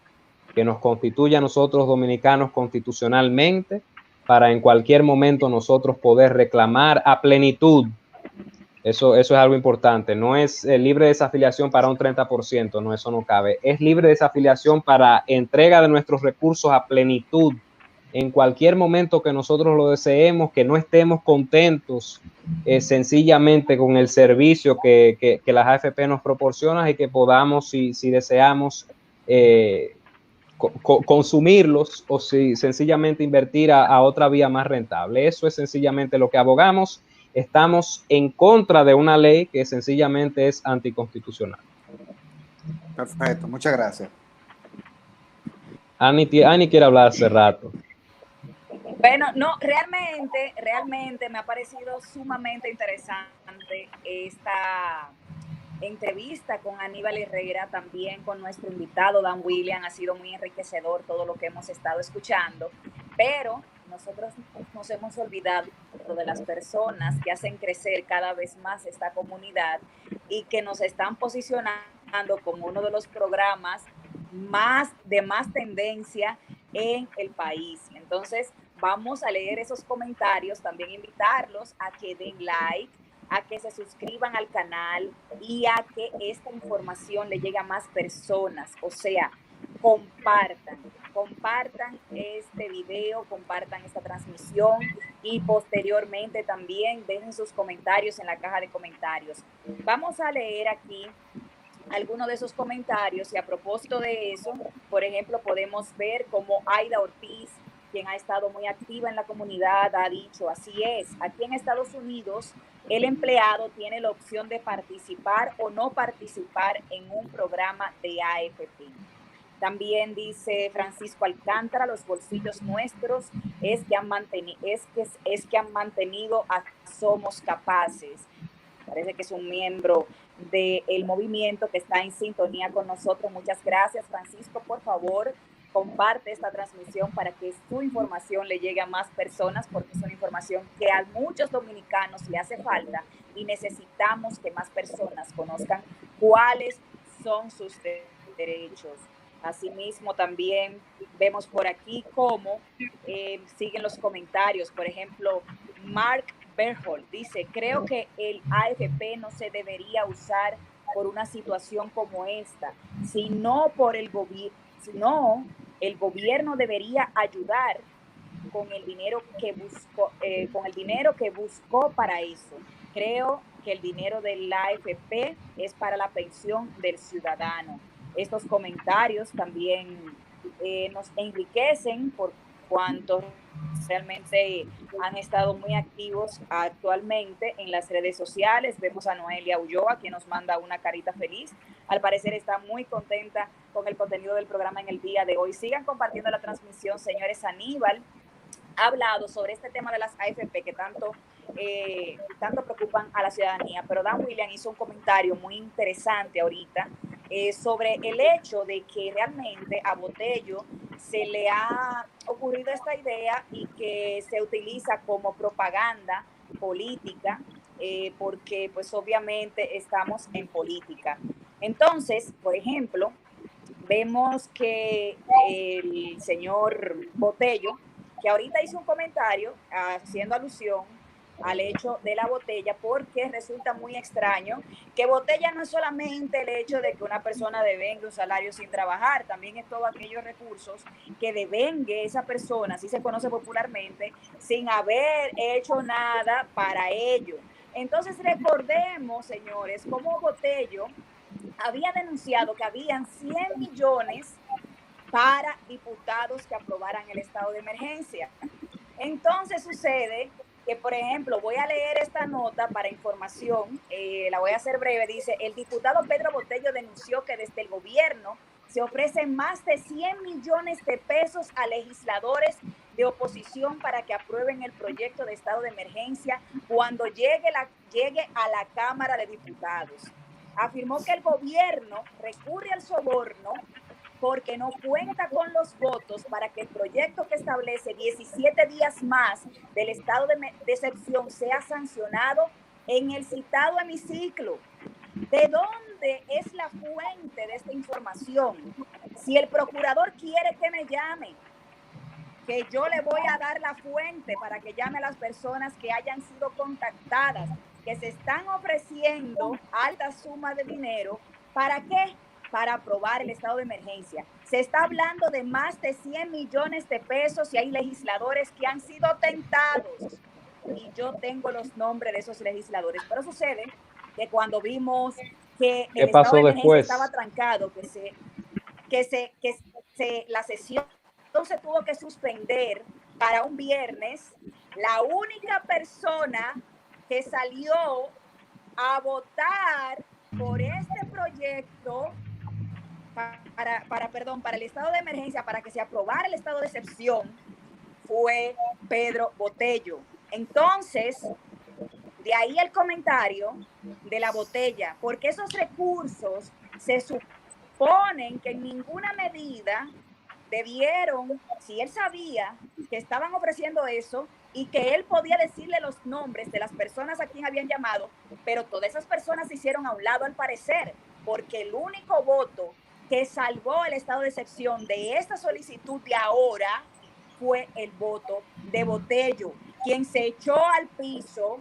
que nos constituye a nosotros dominicanos constitucionalmente, para en cualquier momento nosotros poder reclamar a plenitud. Eso es algo importante. No es libre desafiliación para un 30%, no, eso no cabe. Es libre desafiliación para entrega de nuestros recursos a plenitud en cualquier momento que nosotros lo deseemos, que no estemos contentos sencillamente con el servicio que las AFP nos proporcionan y que podamos, si deseamos, consumirlos o si sencillamente invertir a otra vía más rentable. Eso es sencillamente lo que abogamos. Estamos en contra de una ley que sencillamente es anticonstitucional. Perfecto, muchas gracias. Ani quiere hablar hace rato. Bueno, no, realmente me ha parecido sumamente interesante esta entrevista con Aníbal Herrera, también con nuestro invitado Dan William. Ha sido muy enriquecedor todo lo que hemos estado escuchando, pero nosotros nos hemos olvidado de las personas que hacen crecer cada vez más esta comunidad y que nos están posicionando como uno de los programas de más tendencia en el país. Entonces, vamos a leer esos comentarios, también invitarlos a que den like, a que se suscriban al canal y a que esta información le llegue a más personas. O sea, compartan este video, compartan esta transmisión y posteriormente también dejen sus comentarios en la caja de comentarios. Vamos a leer aquí algunos de esos comentarios y a propósito de eso, por ejemplo, podemos ver cómo Aida Ortiz, quien ha estado muy activa en la comunidad, ha dicho: así es, aquí en Estados Unidos el empleado tiene la opción de participar o no participar en un programa de AFP. También dice Francisco Alcántara: los bolsillos nuestros es que han mantenido a Somos Capaces. Parece que es un miembro del movimiento que está en sintonía con nosotros. Muchas gracias, Francisco. Por favor, comparte esta transmisión para que su información le llegue a más personas, porque es una información que a muchos dominicanos le hace falta y necesitamos que más personas conozcan cuáles son sus derechos. Asimismo, también vemos por aquí cómo siguen los comentarios. Por ejemplo, Mark Berhold dice, creo que el AFP no se debería usar por una situación como esta, sino por el gobierno, sino el gobierno debería ayudar con el dinero que buscó para eso. Creo que el dinero del AFP es para la pensión del ciudadano. Estos comentarios también nos enriquecen por cuanto realmente han estado muy activos actualmente en las redes sociales. Vemos a Noelia Ulloa, quien nos manda una carita feliz. Al parecer está muy contenta con el contenido del programa en el día de hoy. Sigan compartiendo la transmisión, señores. Aníbal ha hablado sobre este tema de las AFP que tanto preocupan a la ciudadanía, pero Dan William hizo un comentario muy interesante ahorita sobre el hecho de que realmente a Botello se le ha ocurrido esta idea y que se utiliza como propaganda política, porque pues obviamente estamos en política. Entonces, por ejemplo, vemos que el señor Botello, que ahorita hizo un comentario haciendo alusión al hecho de la botella, porque resulta muy extraño que botella no es solamente el hecho de que una persona devengue un salario sin trabajar, también es todos aquellos recursos que devengue esa persona, así se conoce popularmente, sin haber hecho nada para ello. Entonces recordemos, señores, cómo Botello había denunciado que habían 100 millones para diputados que aprobaran el estado de emergencia. Entonces sucede que, por ejemplo, voy a leer esta nota para información, la voy a hacer breve, dice, el diputado Pedro Botello denunció que desde el gobierno se ofrecen más de 100 millones de pesos a legisladores de oposición para que aprueben el proyecto de estado de emergencia cuando llegue a la Cámara de Diputados. Afirmó que el gobierno recurre al soborno porque no cuenta con los votos para que el proyecto que establece 17 días más del estado de excepción sea sancionado en el citado hemiciclo. ¿De dónde es la fuente de esta información? Si el procurador quiere que me llame, que yo le voy a dar la fuente para que llame a las personas que hayan sido contactadas, que se están ofreciendo altas sumas de dinero. ¿Para qué? Para aprobar el estado de emergencia. Se está hablando de más de 100 millones de pesos y hay legisladores que han sido tentados. Y yo tengo los nombres de esos legisladores. Pero sucede que cuando vimos que el estado de emergencia estaba trancado, la sesión se tuvo que suspender para un viernes, la única persona que salió a votar por este proyecto para el estado de emergencia, para que se aprobara el estado de excepción, fue Pedro Botello. Entonces, de ahí el comentario de la botella, porque esos recursos se suponen que en ninguna medida debieron, si él sabía que estaban ofreciendo eso y que él podía decirle los nombres de las personas a quien habían llamado, pero todas esas personas se hicieron a un lado al parecer, porque el único voto que salvó el estado de excepción de esta solicitud de ahora fue el voto de Botello, quien se echó al piso,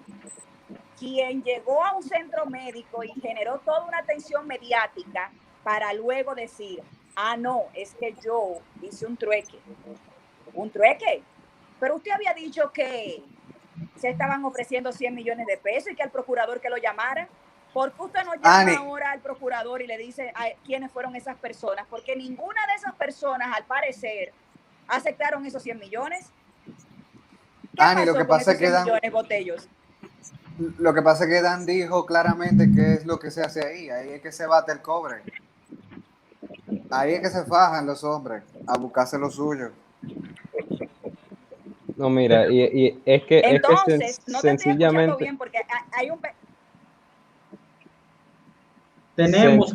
quien llegó a un centro médico y generó toda una atención mediática para luego decir, ah, no, es que yo hice un trueque. ¿Un trueque? Pero usted había dicho que se estaban ofreciendo 100 millones de pesos y que al procurador que lo llamara. ¿Por qué usted no llama ahora al procurador y le dice a quiénes fueron esas personas? Porque ninguna de esas personas, al parecer, aceptaron esos 100 millones. Ani, lo que pasa es que Dan dijo claramente qué es lo que se hace ahí. Ahí es que se bate el cobre. Ahí es que se fajan los hombres a buscarse lo suyo. No, mira, y es que, entonces, no te sencillamente... estoy bien porque hay un... Tenemos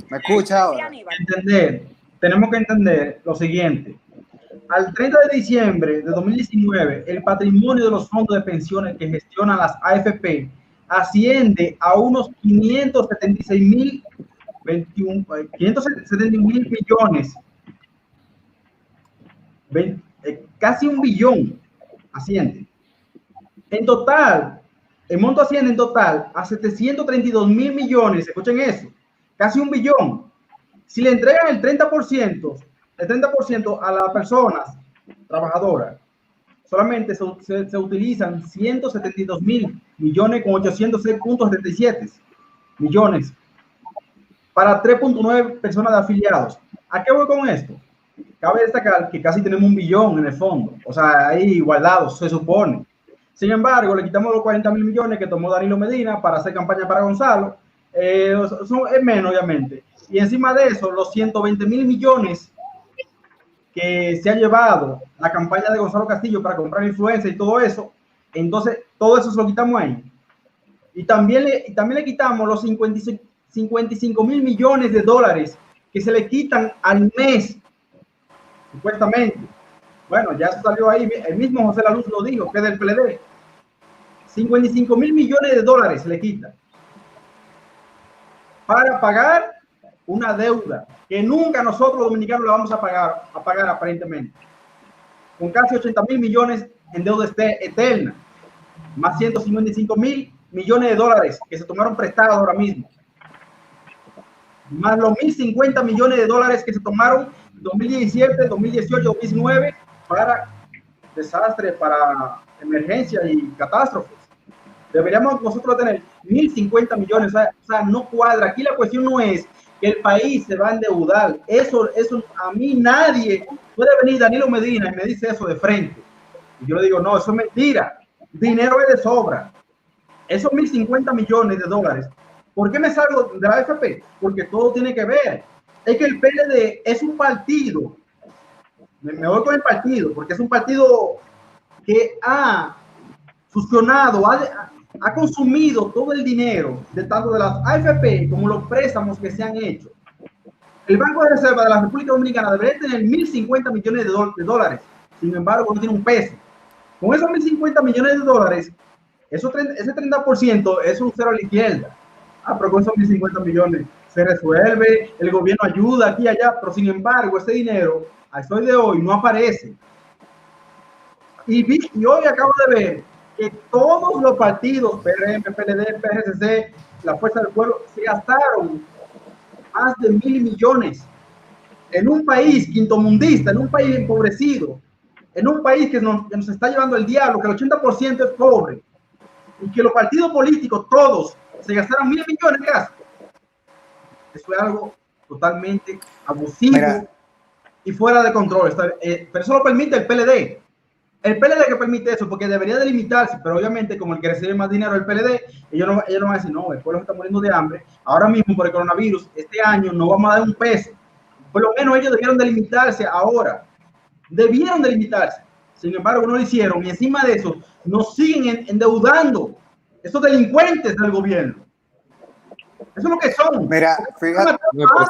que entender lo siguiente. Al 30 de diciembre de 2019, el patrimonio de los fondos de pensiones que gestionan las AFP asciende a unos 576 mil millones, casi 1 billón asciende. En total, El monto asciende en total a 732.000 millones, escuchen eso, casi 1 billón. Si le entregan el 30% a las personas trabajadoras, solamente se utilizan 172.000 millones con 806.77 millones para 3.9 personas de afiliados. ¿A qué voy con esto? Cabe destacar que casi tenemos 1 billón en el fondo, o sea, ahí guardados, se supone. Sin embargo, le quitamos los 40.000 millones que tomó Danilo Medina para hacer campaña para Gonzalo, es menos, obviamente. Y encima de eso, los 120.000 millones que se ha llevado la campaña de Gonzalo Castillo para comprar influencia y todo eso, entonces todo eso se lo quitamos ahí. Y también le quitamos los 55.000 millones de dólares que se le quitan al mes, supuestamente. Bueno, ya salió ahí, el mismo José Laluz lo dijo, que es del PLD. 55.000 millones de dólares se le quitan para pagar una deuda que nunca nosotros los dominicanos la vamos a pagar aparentemente, con casi 80.000 millones en deuda eterna, más 155.000 millones de dólares que se tomaron prestados ahora mismo, más los 1.050 millones de dólares que se tomaron en 2017, 2018, 2019 para desastres, para emergencias y catástrofes. Deberíamos nosotros tener 1.050 millones, o sea, no cuadra. Aquí la cuestión no es que el país se va a endeudar. Eso a mí nadie puede venir Danilo Medina y me dice eso de frente. Y yo le digo, no, eso es mentira. Dinero es de sobra. Esos 1.050 millones de dólares. ¿Por qué me salgo de la AFP? Porque todo tiene que ver. Es que el PLD es un partido. Me voy con el partido, porque es un partido que ha fusionado, ha consumido todo el dinero de tanto de las AFP como los préstamos que se han hecho. El Banco de Reserva de la República Dominicana debería tener 1.050 millones de dólares. Sin embargo, no tiene un peso. Con esos 1.050 millones de dólares, ese 30% es un cero a la izquierda. Pero con esos 1.050 millones se resuelve, el gobierno ayuda aquí y allá, pero sin embargo, ese dinero, al sol de hoy, no aparece. Y hoy acabo de ver que todos los partidos, PRM, PLD, PRCC, la Fuerza del Pueblo, se gastaron más de 1.000 millones en un país quintomundista, en un país empobrecido, en un país que nos está llevando el diablo, que el 80% es pobre, y que los partidos políticos, todos, se gastaron 1.000 millones de gastos. Eso es algo totalmente abusivo. Mira, y fuera de control. Pero eso lo permite el PLD. El PLD que permite eso, porque debería delimitarse, pero obviamente como el que recibe más dinero es el PLD, ellos no van a decir, no, el pueblo está muriendo de hambre. Ahora mismo por el coronavirus, este año no vamos a dar un peso. Por lo menos ellos debieron delimitarse ahora. Debieron delimitarse. Sin embargo, no lo hicieron. Y encima de eso, nos siguen endeudando estos delincuentes del gobierno. Eso es lo que son. Mira, fíjate.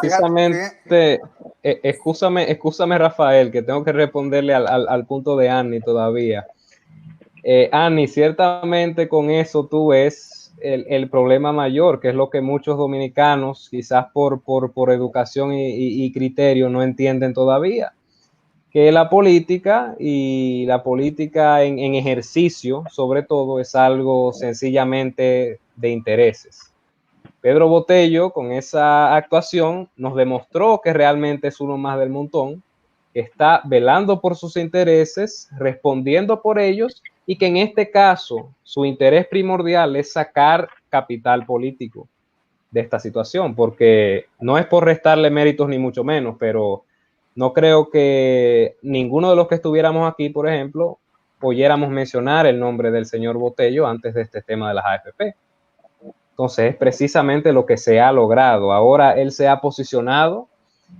Precisamente, excúsame, Rafael, que tengo que responderle al punto de Annie todavía. Annie, ciertamente con eso tú ves el problema mayor, que es lo que muchos dominicanos, quizás por educación y criterio, no entienden todavía. Que la política y la política en ejercicio, sobre todo, es algo sencillamente de intereses. Pedro Botello, con esa actuación, nos demostró que realmente es uno más del montón, que está velando por sus intereses, respondiendo por ellos, y que en este caso su interés primordial es sacar capital político de esta situación, porque no es por restarle méritos ni mucho menos, pero no creo que ninguno de los que estuviéramos aquí, por ejemplo, oyéramos mencionar el nombre del señor Botello antes de este tema de las AFP. Entonces es precisamente lo que se ha logrado. Ahora él se ha posicionado,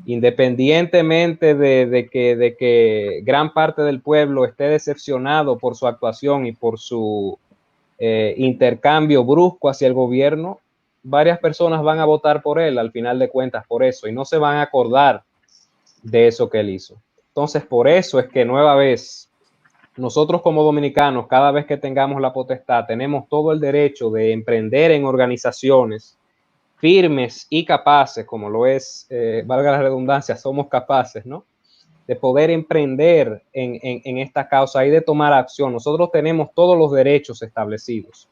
independientemente de que gran parte del pueblo esté decepcionado por su actuación y por su intercambio brusco hacia el gobierno, varias personas van a votar por él al final de cuentas por eso y no se van a acordar de eso que él hizo. Entonces por eso es que nueva vez nosotros como dominicanos, cada vez que tengamos la potestad, tenemos todo el derecho de emprender en organizaciones firmes y capaces, como lo es, valga la redundancia, somos capaces, ¿no? De poder emprender en esta causa y de tomar acción. Nosotros tenemos todos los derechos establecidos.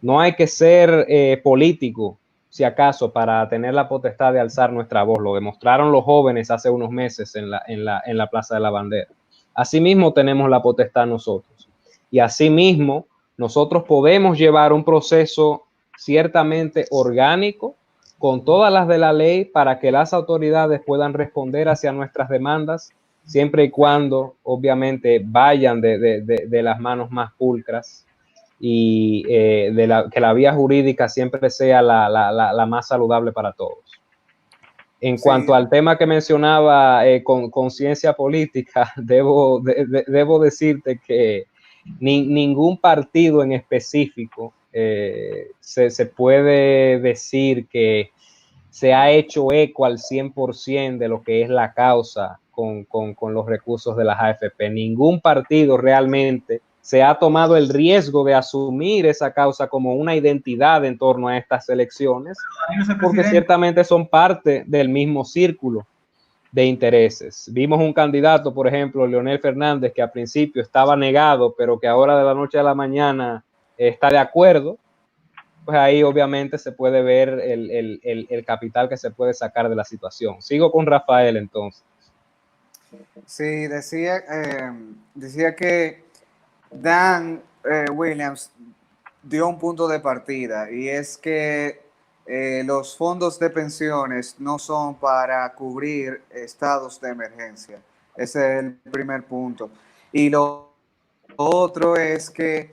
No hay que ser político, si acaso, para tener la potestad de alzar nuestra voz. Lo demostraron los jóvenes hace unos meses en la Plaza de la Bandera. Asimismo, tenemos la potestad nosotros. Y asimismo, nosotros podemos llevar un proceso ciertamente orgánico con todas las de la ley para que las autoridades puedan responder hacia nuestras demandas, siempre y cuando, obviamente, vayan de las manos más pulcras y que la vía jurídica siempre sea la más saludable para todos. En cuanto al tema que mencionaba con conciencia política, debo decirte que ningún partido en específico se puede decir que se ha hecho eco al 100% de lo que es la causa con los recursos de las AFP. Ningún partido realmente se ha tomado el riesgo de asumir esa causa como una identidad en torno a estas elecciones, porque ciertamente son parte del mismo círculo de intereses. Vimos un candidato, por ejemplo, Leonel Fernández, que al principio estaba negado, pero que ahora de la noche a la mañana está de acuerdo. Pues ahí obviamente se puede ver el capital que se puede sacar de la situación. Sigo con Rafael entonces. Sí, decía que Dan Williams dio un punto de partida, y es que los fondos de pensiones no son para cubrir estados de emergencia. Ese es el primer punto. Y lo otro es que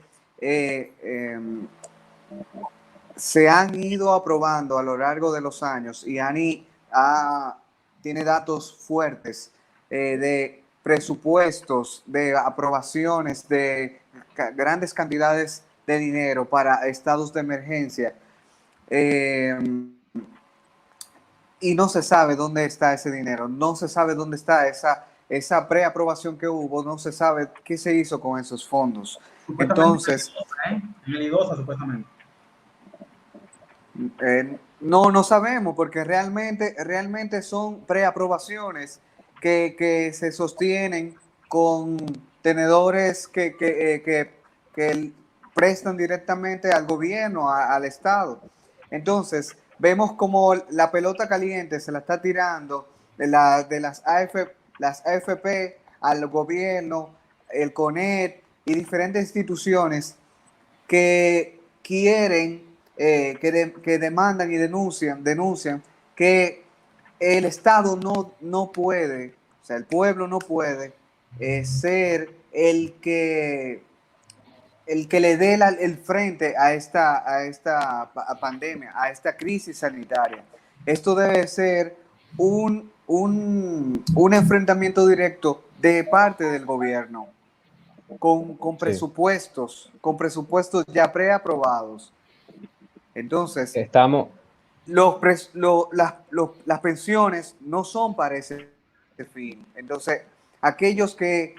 se han ido aprobando a lo largo de los años, y Ani tiene datos fuertes de presupuestos, de aprobaciones de grandes cantidades de dinero para estados de emergencia, y no se sabe dónde está ese dinero, no se sabe dónde está esa preaprobación que hubo, no se sabe qué se hizo con esos fondos. Entonces, en el IDOSA, supuestamente. No sabemos, porque realmente son preaprobaciones que se sostienen con tenedores que prestan directamente al gobierno, al Estado. Entonces, vemos como la pelota caliente se la está tirando de las AFP al gobierno, el CONET y diferentes instituciones que quieren, que demandan y denuncian que el Estado no puede, o sea, el pueblo no puede ser el que le dé el frente a esta pandemia, a esta crisis sanitaria. Esto debe ser un enfrentamiento directo de parte del gobierno, con presupuestos, ya preaprobados. Entonces, las pensiones no son para ese fin. Entonces, aquellos que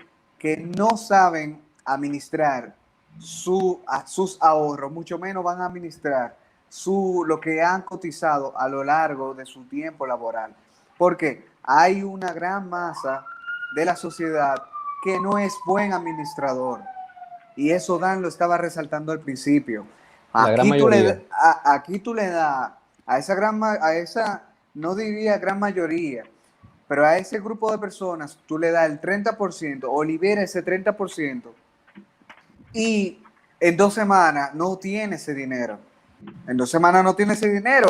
no saben administrar sus ahorros, mucho menos van a administrar lo que han cotizado a lo largo de su tiempo laboral. Porque hay una gran masa de la sociedad que no es buen administrador. Y eso Dan lo estaba resaltando al principio. Aquí tú le das a esa, no diría gran mayoría, pero a ese grupo de personas tú le das el 30% o libera ese 30%, y en 2 semanas no tiene ese dinero.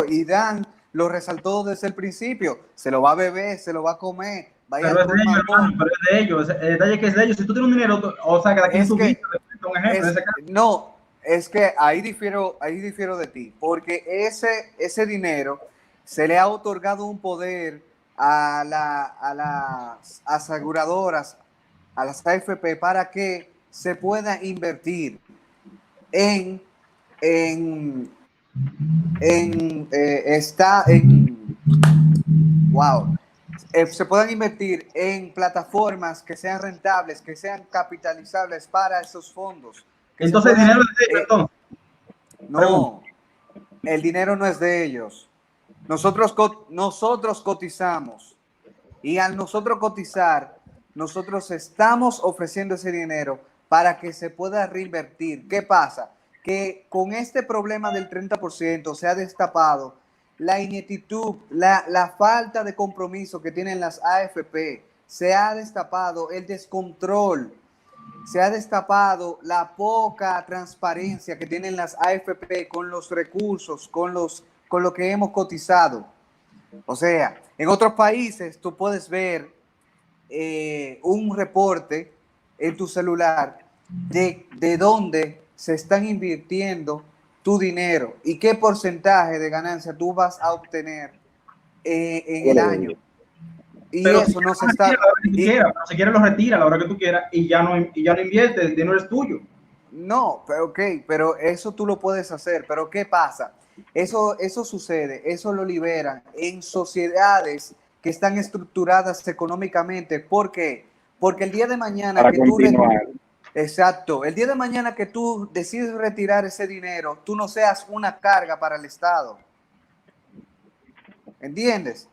Y Dan lo resaltó desde el principio. Se lo va a beber, se lo va a comer. Pero es de ellos, hermano, pero es de ellos. El detalle que es de ellos. Si tú tienes un dinero, o sea, cada quien su vida. Un ejemplo, no, es que ahí difiero de ti, porque ese dinero se le ha otorgado un poder a las aseguradoras, a las AFP, para que se pueda invertir se puedan invertir en plataformas que sean rentables, que sean capitalizables para esos fondos. Entonces el dinero es de ellos, entonces. No, el dinero no es de ellos. Nosotros cotizamos, y al nosotros cotizar, nosotros estamos ofreciendo ese dinero para que se pueda reinvertir. ¿Qué pasa? que con este problema del 30% se ha destapado la ineptitud, la falta de compromiso que tienen las AFP, se ha destapado el descontrol, se ha destapado la poca transparencia que tienen las AFP con los recursos, con lo que hemos cotizado. O sea, en otros países tú puedes ver un reporte en tu celular de dónde se están invirtiendo tu dinero y qué porcentaje de ganancia tú vas a obtener en el año. Y pero eso si no se está... Si quieres lo retira a la hora que tú quieras y ya no invierte, el dinero es tuyo. No, pero ok, pero eso tú lo puedes hacer, pero ¿qué pasa? Eso sucede, eso lo liberan en sociedades que están estructuradas económicamente. ¿Por qué? Porque el día de mañana Para que continuar. Exacto, el día de mañana que tú decides retirar ese dinero, tú no seas una carga para el Estado. ¿Entiendes?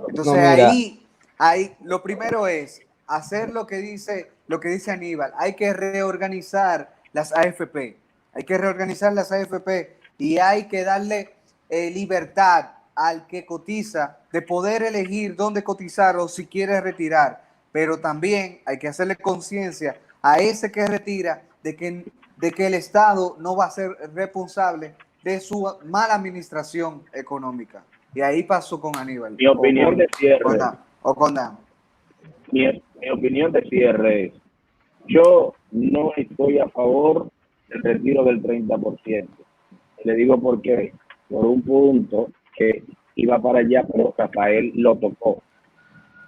Entonces ahí lo primero es hacer lo que dice Aníbal. Hay que reorganizar las AFP. Hay que reorganizar las AFP y hay que darle libertad al que cotiza de poder elegir dónde cotizar o si quiere retirar. Pero también hay que hacerle conciencia a ese que retira de que el Estado no va a ser responsable de su mala administración económica. Y ahí pasó con Aníbal. Mi opinión de cierre. Con Dan. Mi opinión de cierre es, yo no estoy a favor del retiro del 30%. Le digo por qué. Por un punto que iba para allá, pero Rafael lo tocó.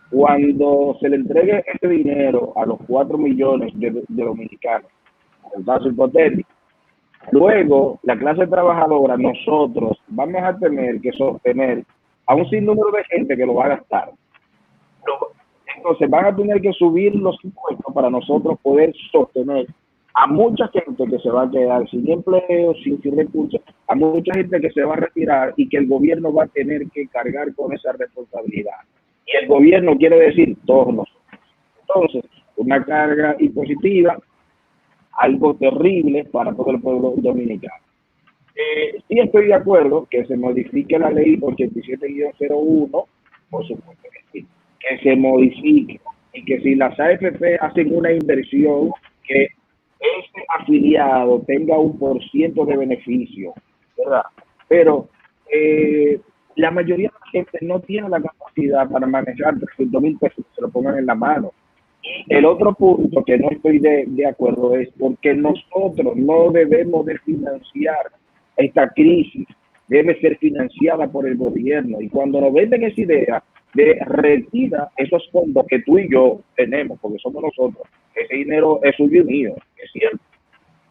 Cuando se le entregue este dinero a los 4 millones de dominicanos, el caso hipotético, luego la clase trabajadora, nosotros vamos a tener que sostener a un sinnúmero de gente que lo va a gastar. Entonces van a tener que subir los impuestos para nosotros poder sostener a mucha gente que se va a quedar sin empleo, sin recursos, a mucha gente que se va a retirar y que el gobierno va a tener que cargar con esa responsabilidad. Y el gobierno quiere decir todos nosotros. Entonces, una carga impositiva, algo terrible para todo el pueblo dominicano. Sí estoy de acuerdo que se modifique la ley 87-01, por supuesto que sí, que se modifique y que si las AFP hacen una inversión, que ese afiliado tenga 1% de beneficio, ¿verdad? Pero la mayoría de la gente no tiene la capacidad para manejar 300,000 pesos que se lo pongan en la mano. El otro punto que no estoy de acuerdo es porque nosotros no debemos de financiar esta crisis, debe ser financiada por el gobierno. Y cuando nos venden esa idea de retira esos fondos que tú y yo tenemos, porque somos nosotros, ese dinero es suyo y mío, es cierto.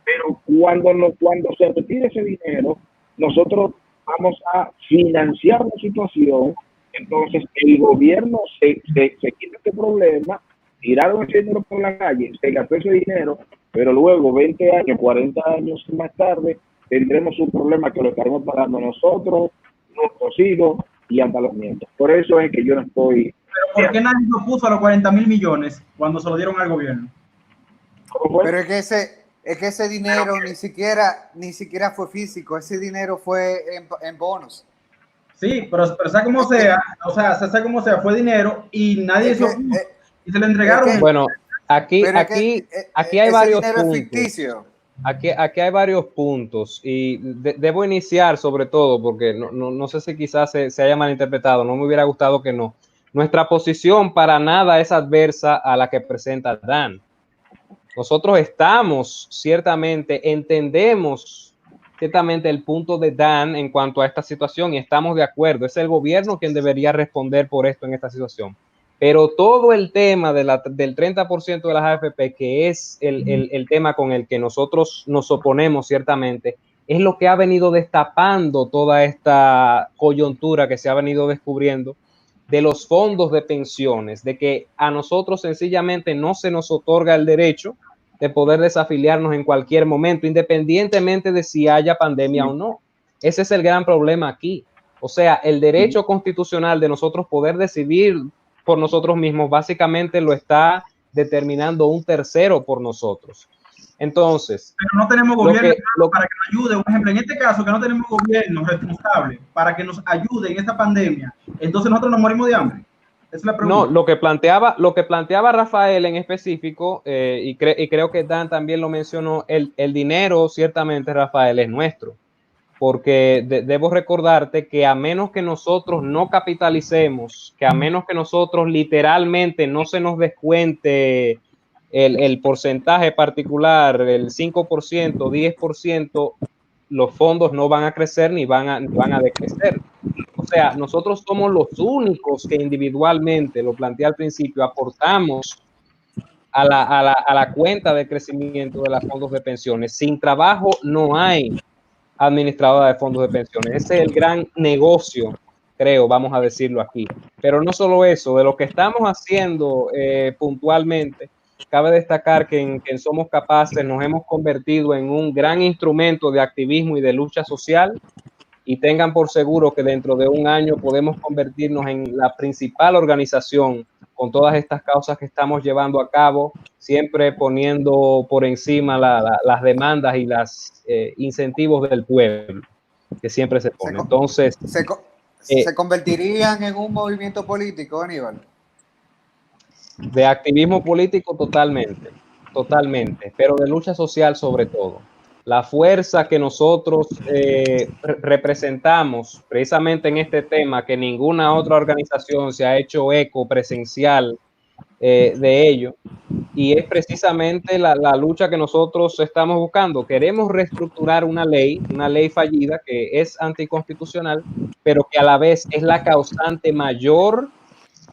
Pero cuando se retire ese dinero, nosotros vamos a financiar la situación. Entonces el gobierno se quita este problema, tiraron ese dinero por la calle, se gastó ese dinero, pero luego 20 años, 40 años más tarde, tendremos un problema que lo estaremos pagando nosotros, nuestros hijos y hasta los nietos. Por eso es que yo no estoy... ¿Pero por qué nadie lo puso a los 40,000 millones cuando se lo dieron al gobierno? Pero es que ese dinero ni siquiera fue físico, ese dinero fue en bonos. Sí, pero sea como sea, sea como sea, fue dinero y nadie se opuso y se le entregaron. Bueno, aquí hay varios puntos. Aquí hay varios puntos y debo iniciar sobre todo porque no sé si quizás se haya malinterpretado, no me hubiera gustado que no. Nuestra posición para nada es adversa a la que presenta Dan. Nosotros entendemos ciertamente el punto de Dan en cuanto a esta situación y estamos de acuerdo. Es el gobierno quien debería responder por esto en esta situación. Pero todo el tema del 30% de las AFP, que es el tema con el que nosotros nos oponemos ciertamente, es lo que ha venido destapando toda esta coyuntura que se ha venido descubriendo de los fondos de pensiones, de que a nosotros sencillamente no se nos otorga el derecho de poder desafiliarnos en cualquier momento, independientemente de si haya pandemia o no. Ese es el gran problema aquí. O sea, el derecho constitucional de nosotros poder decidir por nosotros mismos, básicamente lo está determinando un tercero por nosotros. Entonces, pero no tenemos gobierno para que nos ayude. Por ejemplo, en este caso, que no tenemos gobierno responsable para que nos ayude en esta pandemia, entonces nosotros nos morimos de hambre. Esa es la pregunta. No, lo que planteaba Rafael en específico, y creo que Dan también lo mencionó, el dinero, ciertamente, Rafael, es nuestro. Porque debo recordarte que a menos que nosotros no capitalicemos, que a menos que nosotros literalmente no se nos descuente el porcentaje particular, el 5%, 10%, los fondos no van a crecer ni van a decrecer. O sea, nosotros somos los únicos que individualmente, lo planteé al principio, aportamos a la cuenta de crecimiento de los fondos de pensiones. Sin trabajo no hay administradora de fondos de pensiones. Ese es el gran negocio, creo, vamos a decirlo aquí. Pero no solo eso, de lo que estamos haciendo puntualmente, cabe destacar que en Somos Capaces nos hemos convertido en un gran instrumento de activismo y de lucha social, y tengan por seguro que dentro de un año podemos convertirnos en la principal organización con todas estas causas que estamos llevando a cabo, siempre poniendo por encima las demandas y los incentivos del pueblo, que siempre se pone. Entonces, ¿se convertirían en un movimiento político, Aníbal? De activismo político totalmente, pero de lucha social sobre todo. La fuerza que nosotros representamos precisamente en este tema, que ninguna otra organización se ha hecho eco presencial de ello, y es precisamente la lucha que nosotros estamos buscando. Queremos reestructurar una ley fallida que es anticonstitucional, pero que a la vez es la causante mayor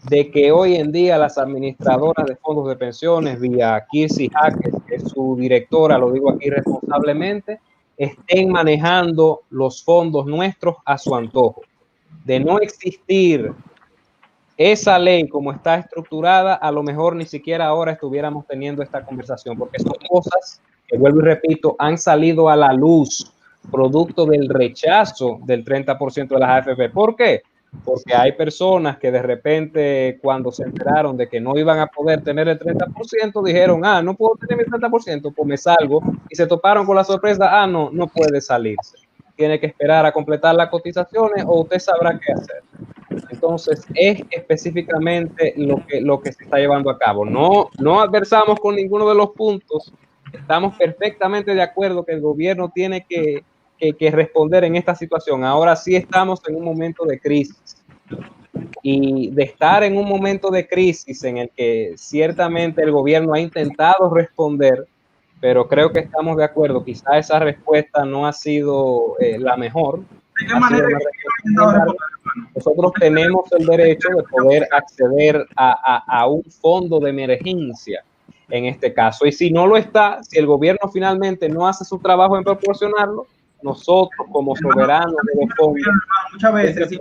de que hoy en día las administradoras de fondos de pensiones, vía Kirsi Jaques, que es su directora, lo digo aquí responsablemente, estén manejando los fondos nuestros a su antojo. De no existir esa ley como está estructurada, a lo mejor ni siquiera ahora estuviéramos teniendo esta conversación, porque son cosas que, vuelvo y repito, han salido a la luz producto del rechazo del 30% de las AFP. ¿Por qué? Porque hay personas que de repente, cuando se enteraron de que no iban a poder tener el 30%, dijeron, no puedo tener mi 30%, pues me salgo, y se toparon con la sorpresa, no puede salirse. Tiene que esperar a completar las cotizaciones o usted sabrá qué hacer. Entonces, es específicamente lo que se está llevando a cabo. No adversamos con ninguno de los puntos. Estamos perfectamente de acuerdo que el gobierno tiene que responder en esta situación. Ahora sí estamos en un momento de crisis. Y de estar en un momento de crisis en el que ciertamente el gobierno ha intentado responder, pero creo que estamos de acuerdo. Quizá esa respuesta no ha sido la mejor. ¿De qué manera nosotros tenemos el derecho de poder acceder a un fondo de emergencia en este caso? Y si no lo está, si el gobierno finalmente no hace su trabajo en proporcionarlo, nosotros como soberanos de los fondos, muchas veces yo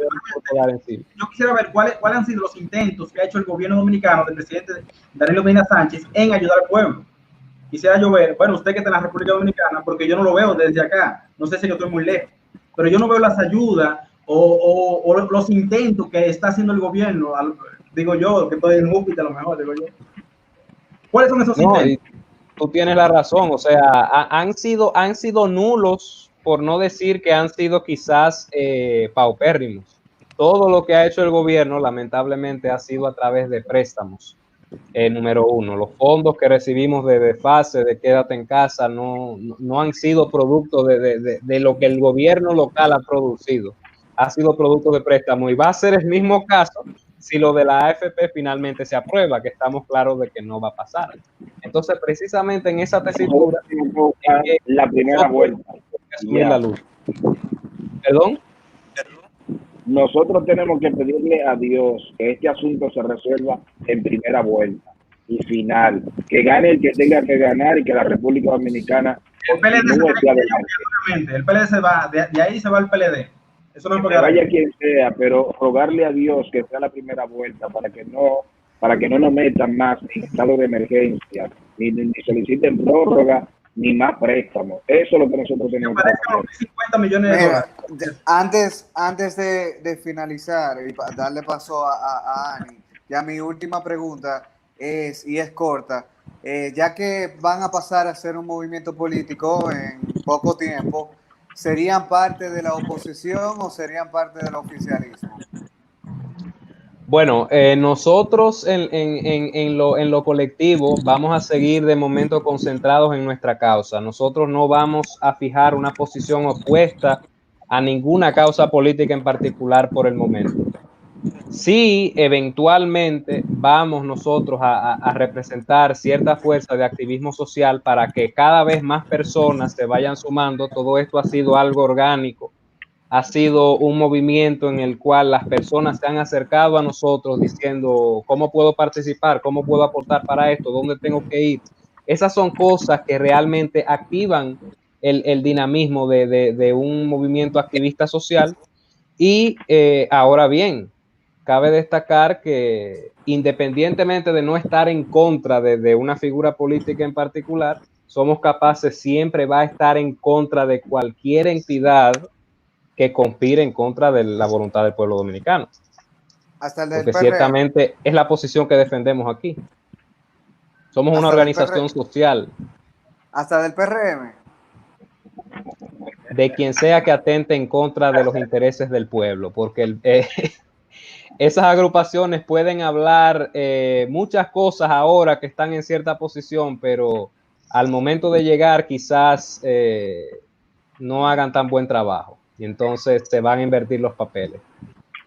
quisiera ver cuáles han sido los intentos que ha hecho el gobierno dominicano del presidente Danilo Medina Sánchez en ayudar al pueblo. Quisiera yo ver, bueno, usted que está en la República Dominicana, porque yo no lo veo desde acá, no sé si yo estoy muy lejos, pero yo no veo las ayudas o los intentos que está haciendo el gobierno, digo yo, que estoy en Júpiter a lo mejor, digo yo. ¿Cuáles son esos intentos? Tú tienes la razón, o sea, han sido nulos, por no decir que han sido quizás paupérrimos. Todo lo que ha hecho el gobierno, lamentablemente, ha sido a través de préstamos. Número uno, los fondos que recibimos de desfase, de quédate en casa, no han sido producto de lo que el gobierno local ha producido. Ha sido producto de préstamo, y va a ser el mismo caso si lo de la AFP finalmente se aprueba, que estamos claros de que no va a pasar. Entonces, precisamente en esa tesitura, la primera vuelta. La luz. ¿Perdón? Nosotros tenemos que pedirle a Dios que este asunto se resuelva en primera vuelta y final, que gane el que tenga que ganar y que la República Dominicana el PLD se va, de ahí se va el PLD. Eso no que vaya quien sea, pero rogarle a Dios que sea la primera vuelta para que no nos metan más en estado de emergencia, ni soliciten prórroga, ni más préstamos. Eso es lo que nosotros tenemos que hacer. 50 millones de dólares. Antes de finalizar y darle paso a Ani, ya mi última pregunta es corta. ya que van a pasar a ser un movimiento político en poco tiempo, ¿serían parte de la oposición o serían parte del oficialismo? Bueno, nosotros en lo colectivo vamos a seguir de momento concentrados en nuestra causa. Nosotros no vamos a fijar una posición opuesta a ninguna causa política en particular por el momento. Sí, eventualmente vamos nosotros a representar cierta fuerza de activismo social para que cada vez más personas se vayan sumando. Todo esto ha sido algo orgánico, ha sido un movimiento en el cual las personas se han acercado a nosotros diciendo cómo puedo participar, cómo puedo aportar para esto, dónde tengo que ir. Esas son cosas que realmente activan el dinamismo de un movimiento activista social. Y ahora bien, cabe destacar que independientemente de no estar en contra de una figura política en particular, somos capaces, siempre va a estar en contra de cualquier entidad que conspire en contra de la voluntad del pueblo dominicano. Hasta el del Porque PRM. ciertamente es la posición que defendemos aquí. Somos una organización social. Hasta del PRM. De quien sea que atente en contra de los intereses del pueblo, porque esas agrupaciones pueden hablar muchas cosas ahora que están en cierta posición, pero al momento de llegar quizás no hagan tan buen trabajo y entonces se van a invertir los papeles.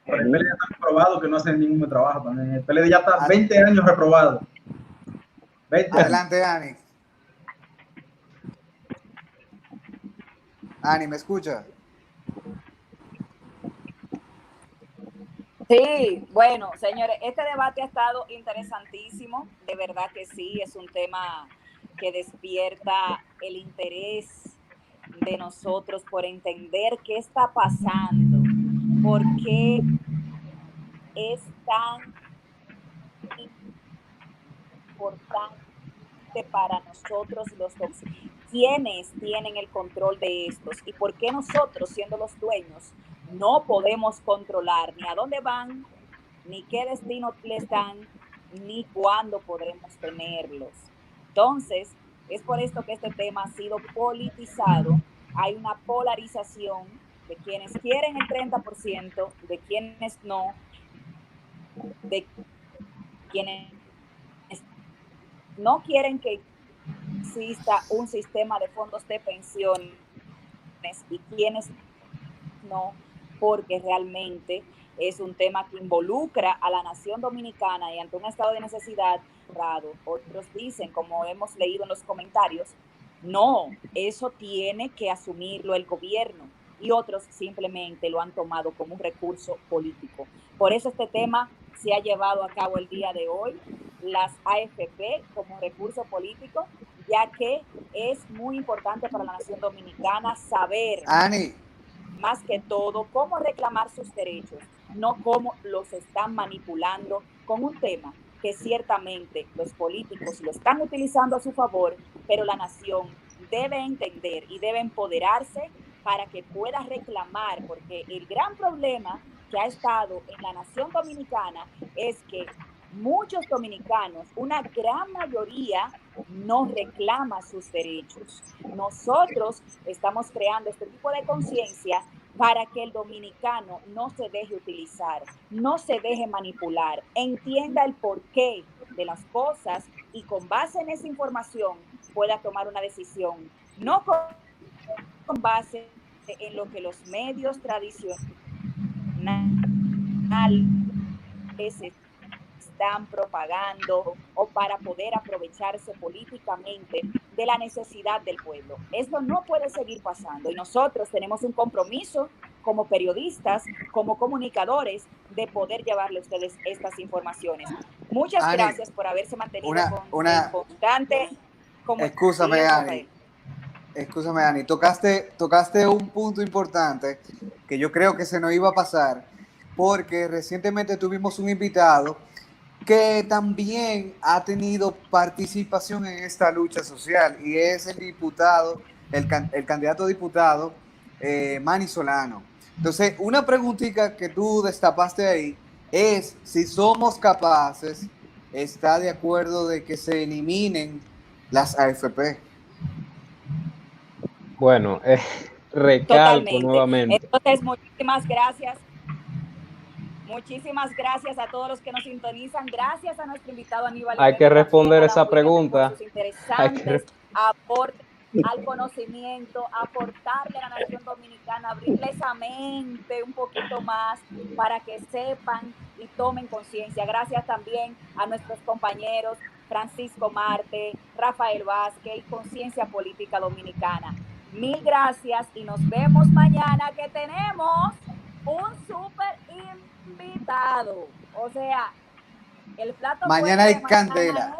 Pero el PLD ya está reprobado que no hacen ningún trabajo también. El PLD ya está 20 años reprobado. 20 Adelante, Ani. Ani, ¿me escucha? Sí, bueno, señores, este debate ha estado interesantísimo, de verdad que sí, es un tema que despierta el interés de nosotros por entender qué está pasando, por qué es tan importante para nosotros los dos, quiénes tienen el control de estos y por qué nosotros, siendo los dueños, no podemos controlar ni a dónde van, ni qué destino les dan, ni cuándo podremos tenerlos. Entonces, es por esto que este tema ha sido politizado. Hay una polarización de quienes quieren el 30%, de quienes no, de quienes no quieren que exista un sistema de fondos de pensiones y quienes no, porque realmente es un tema que involucra a la nación dominicana y ante un estado de necesidad raro. Otros dicen, como hemos leído en los comentarios, no, eso tiene que asumirlo el gobierno, y otros simplemente lo han tomado como un recurso político. Por eso este tema se ha llevado a cabo el día de hoy, las AFP como recurso político, ya que es muy importante para la nación dominicana saber, Ani, más que todo, cómo reclamar sus derechos, no cómo los están manipulando con un tema que ciertamente los políticos lo están utilizando a su favor, pero la nación debe entender y debe empoderarse para que pueda reclamar, porque el gran problema que ha estado en la nación dominicana es que muchos dominicanos, una gran mayoría, no reclama sus derechos. Nosotros estamos creando este tipo de conciencia para que el dominicano no se deje utilizar, no se deje manipular, entienda el porqué de las cosas y con base en esa información pueda tomar una decisión, no con base en lo que los medios tradicionales están propagando o para poder aprovecharse políticamente de la necesidad del pueblo. Esto no puede seguir pasando y nosotros tenemos un compromiso como periodistas, como comunicadores, de poder llevarle a ustedes estas informaciones. Muchas Ani, gracias por haberse mantenido constante. Excúsame, Ani. Escúchame, Ani, tocaste un punto importante que yo creo que se nos iba a pasar, porque recientemente tuvimos un invitado que también ha tenido participación en esta lucha social y es el diputado, el candidato a diputado Manny Solano. Entonces, una preguntita que tú destapaste ahí es si somos capaces está de acuerdo de que se eliminen las AFP. Bueno, recalco nuevamente. Entonces, muchísimas gracias. Muchísimas gracias a todos los que nos sintonizan. Gracias a nuestro invitado Aníbal. Hay que responder esa pregunta. Sus interesantes aportes al conocimiento, aportarle a la nación dominicana, abrirle esa mente un poquito más para que sepan y tomen conciencia. Gracias también a nuestros compañeros Francisco Marte, Rafael Vázquez y Conciencia Política Dominicana. Mil gracias y nos vemos mañana, que tenemos un súper invitado. O sea, el plato mañana hay candela.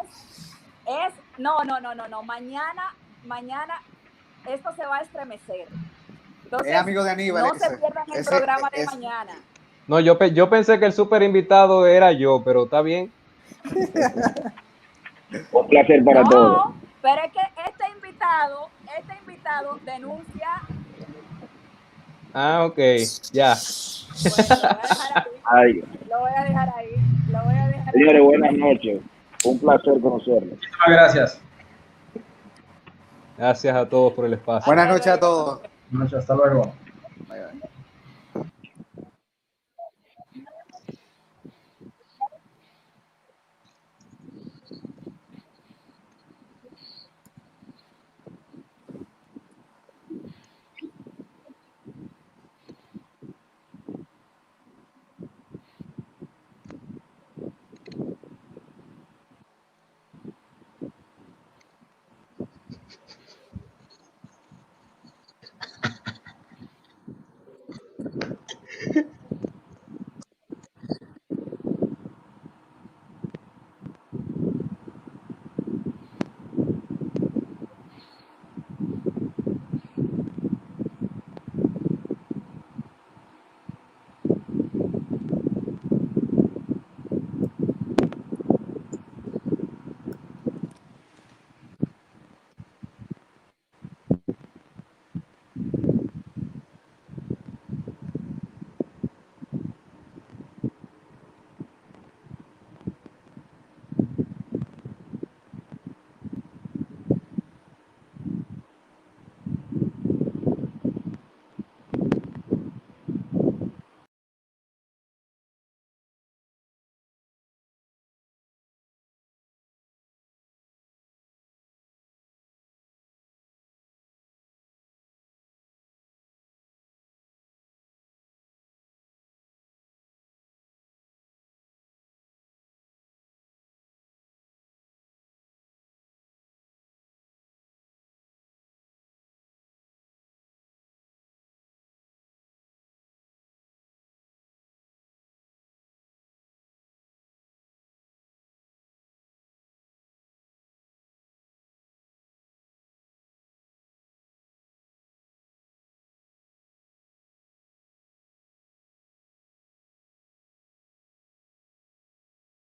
No. Mañana esto se va a estremecer. Entonces, es amigo de Aníbal. No se pierdan el programa de mañana. No, yo pensé que el super invitado era yo, pero está bien. Un placer para todos. No, pero es que este invitado denuncia. Ah, ok, ya. Bueno, lo voy a dejar ahí. Señores, buenas noches. Un placer conocerlos. Muchísimas gracias. Gracias a todos por el espacio. Buenas noches a todos. Buenas noches, hasta luego.